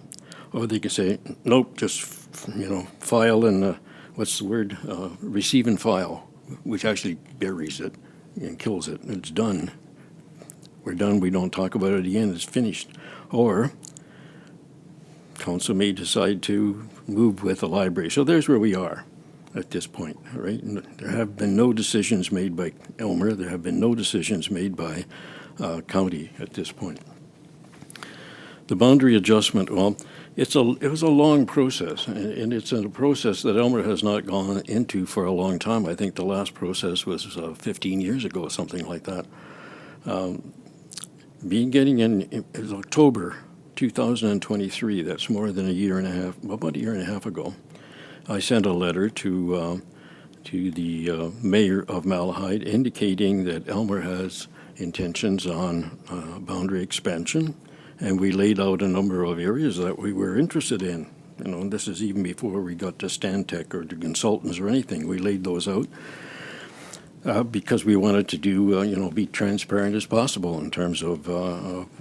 Or they can say, nope, just, file and, what's the word, receive and file, which actually buries it and kills it. It's done. We're done. We don't talk about it again. It's finished. Or council may decide to move with the library. So there's where we are at this point, right? There have been no decisions made by Elmer. There have been no decisions made by county at this point. The boundary adjustment, well, it was a long process, and it's a process that Elmer has not gone into for a long time. I think the last process was 15 years ago, something like that. Beginning in October 2023, that's more than a year and a half, about a year and a half ago, I sent a letter to the mayor of Malahide indicating that Elmer has intentions on boundary expansion. And we laid out a number of areas that we were interested in. And this is even before we got to Stantec or to consultants or anything. We laid those out because we wanted to do, be transparent as possible in terms of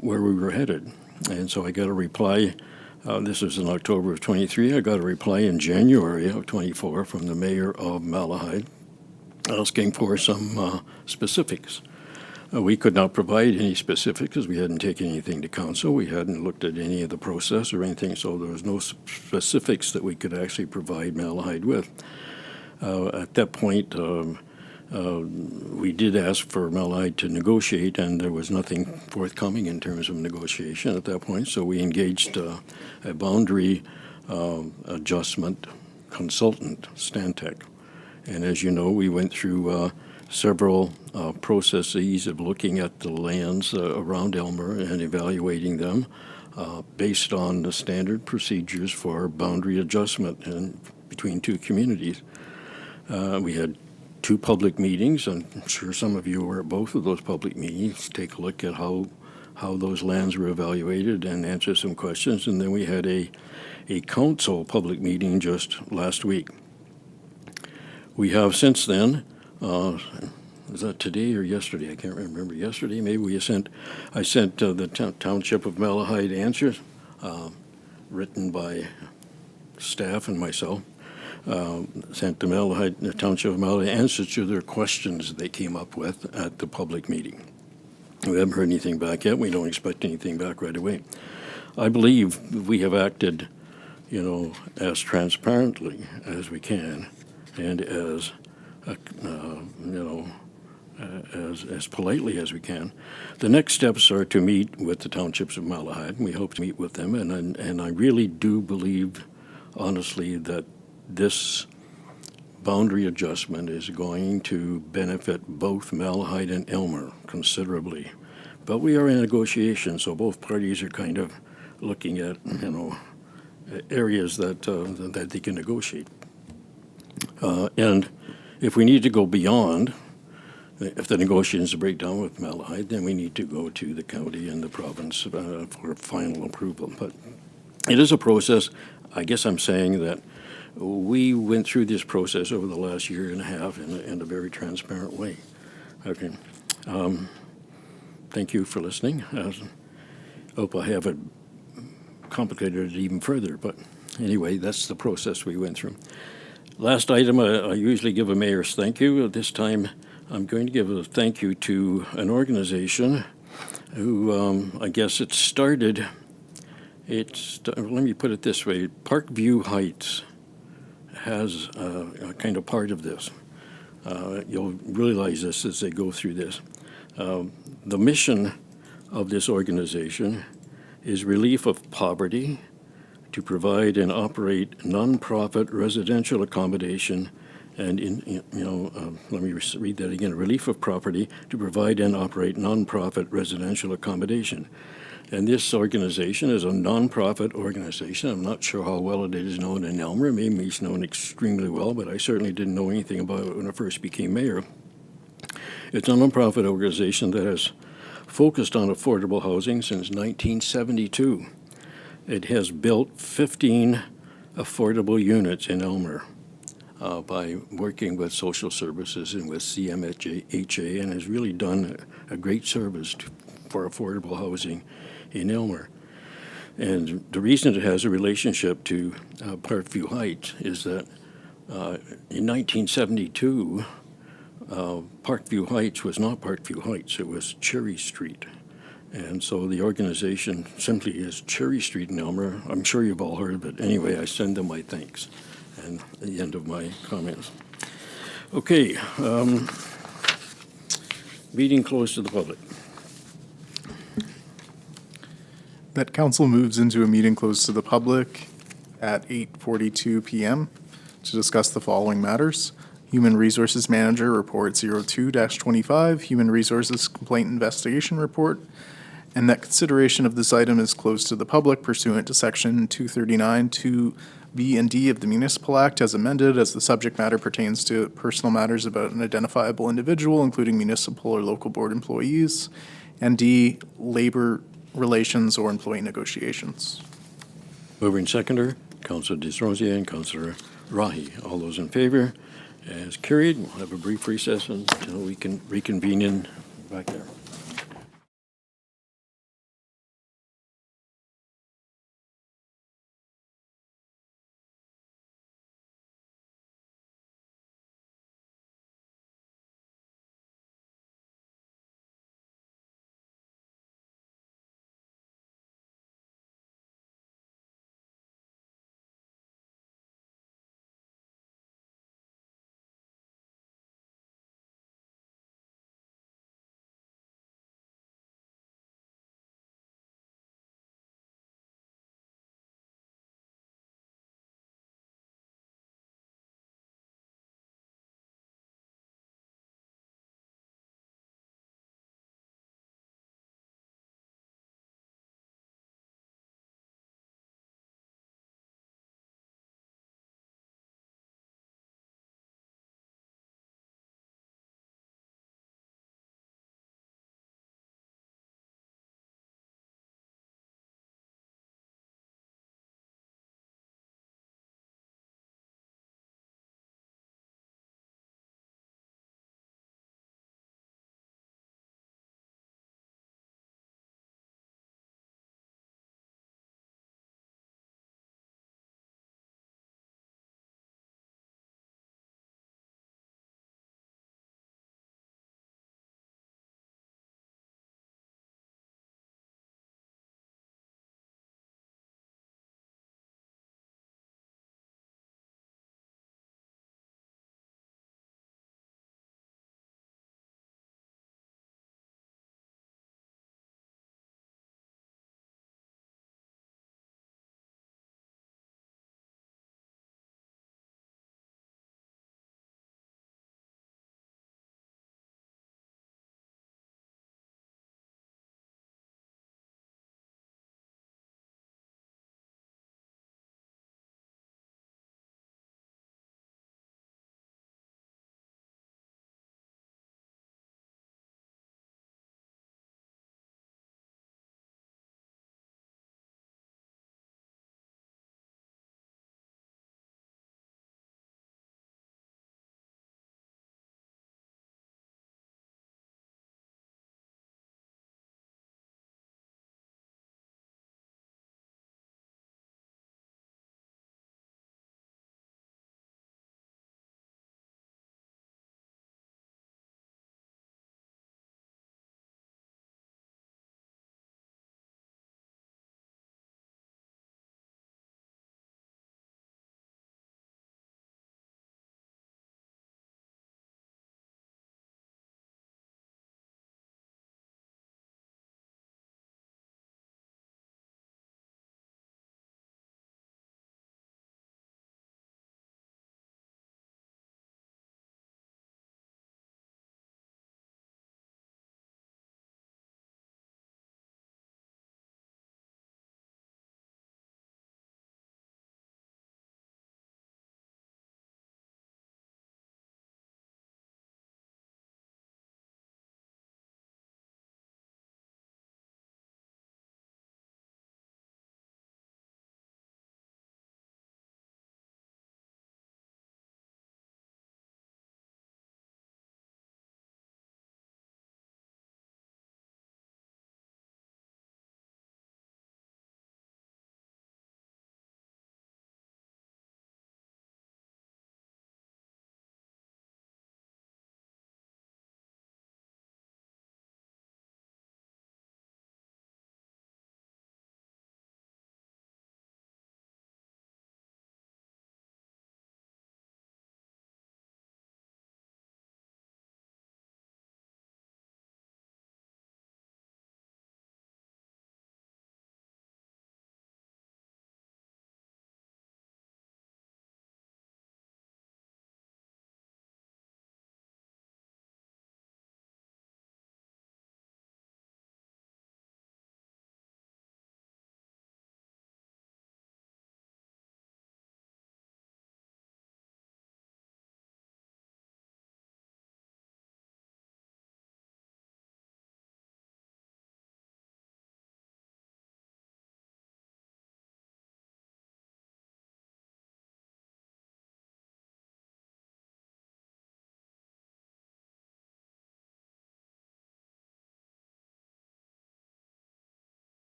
where we were headed. And so I got a reply. This was in October of 23. I got a reply in January of 24 from the mayor of Malahide asking for some specifics. We could not provide any specifics because we hadn't taken anything to council. We hadn't looked at any of the process or anything, so there was no specifics that we could actually provide Malahide with. At that point, we did ask for Malahide to negotiate, and there was nothing forthcoming in terms of negotiation at that point, so we engaged a boundary adjustment consultant, Stantec. And as you know, we went through several processes of looking at the lands around Elmer and evaluating them based on the standard procedures for boundary adjustment between two communities. We had two public meetings. I'm sure some of you were at both of those public meetings. Take a look at how those lands were evaluated and answer some questions. And then we had a council public meeting just last week. We have since then, was that today or yesterday? I can't remember. Yesterday, maybe I sent the Township of Malahide answers written by staff and myself. Sent the Township of Malahide answers to their questions they came up with at the public meeting. We haven't heard anything back yet. We don't expect anything back right away. I believe we have acted, as transparently as we can and as politely as we can. The next steps are to meet with the Townships of Malahide. We hope to meet with them, and I really do believe, honestly, that this boundary adjustment is going to benefit both Malahide and Elmer considerably. But we are in negotiations, so both parties are kind of looking at, areas that they can negotiate. And if we need to go beyond, if the negotiations break down with Malahide, then we need to go to the county and the province for final approval. But it is a process. I guess I'm saying that we went through this process over the last year and a half in a very transparent way. Okay. Thank you for listening. I hope I haven't complicated it even further, but anyway, that's the process we went through. Last item, I usually give a mayor's thank you. This time, I'm going to give a thank you to an organization who, I guess it started, let me put it this way, Parkview Heights has a kind of part of this. You'll realize this as they go through this. The mission of this organization is relief of poverty, to provide and operate nonprofit residential accommodation and let me read that again, relief of property to provide and operate nonprofit residential accommodation. And this organization is a nonprofit organization. I'm not sure how well it is known in Elmer. Maybe it's known extremely well, but I certainly didn't know anything about it when I first became mayor. It's a nonprofit organization that has focused on affordable housing since 1972. It has built 15 affordable units in Elmer by working with social services and with CMHA, and has really done a great service for affordable housing in Elmer. And the reason it has a relationship to Parkview Heights is that in 1972, Parkview Heights was not Parkview Heights, it was Cherry Street. And so the organization simply is Cherry Street in Elmer. I'm sure you've all heard of it. Anyway, I send them my thanks. And at the end of my comments. Okay, meeting closed to the public. That council moves into a meeting closed to the public at 8:42 p.m. to discuss the following matters. Human Resources Manager Report 02-25, Human Resources Complaint Investigation Report, and that consideration of this item is closed to the public pursuant to Section 239, 2B and D of the Municipal Act as amended, as the subject matter pertains to personal matters about an identifiable individual, including municipal or local board employees, and D, labor relations or employee negotiations. Mover and seconder, Councilor Desrosiers and Councilor Rahi. All those in favor? As carried. We'll have a brief recess until we can reconvene in back there.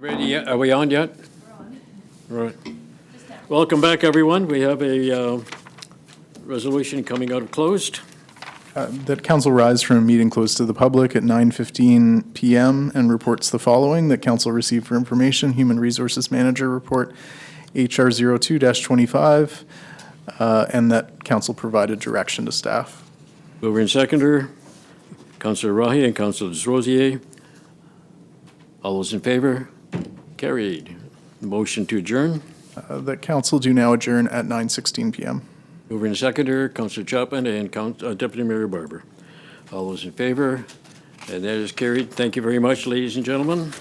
Ready yet? Are we on yet? We're on. Right. Welcome back, everyone. We have a resolution coming out of closed. That council rise from a meeting closed to the public at 9:15 PM and reports the following: that council received for information, Human Resources Manager Report, HR 02-25, and that council provided direction to staff. Mover and seconder, Councillor Rahi and Councillor Desrosiers. All those in favor? Carried. Motion to adjourn. That council do now adjourn at 9:16 PM. Mover and seconder, Councillor Chapman and Deputy Mayor Barber. All those in favor? And that is carried. Thank you very much, ladies and gentlemen.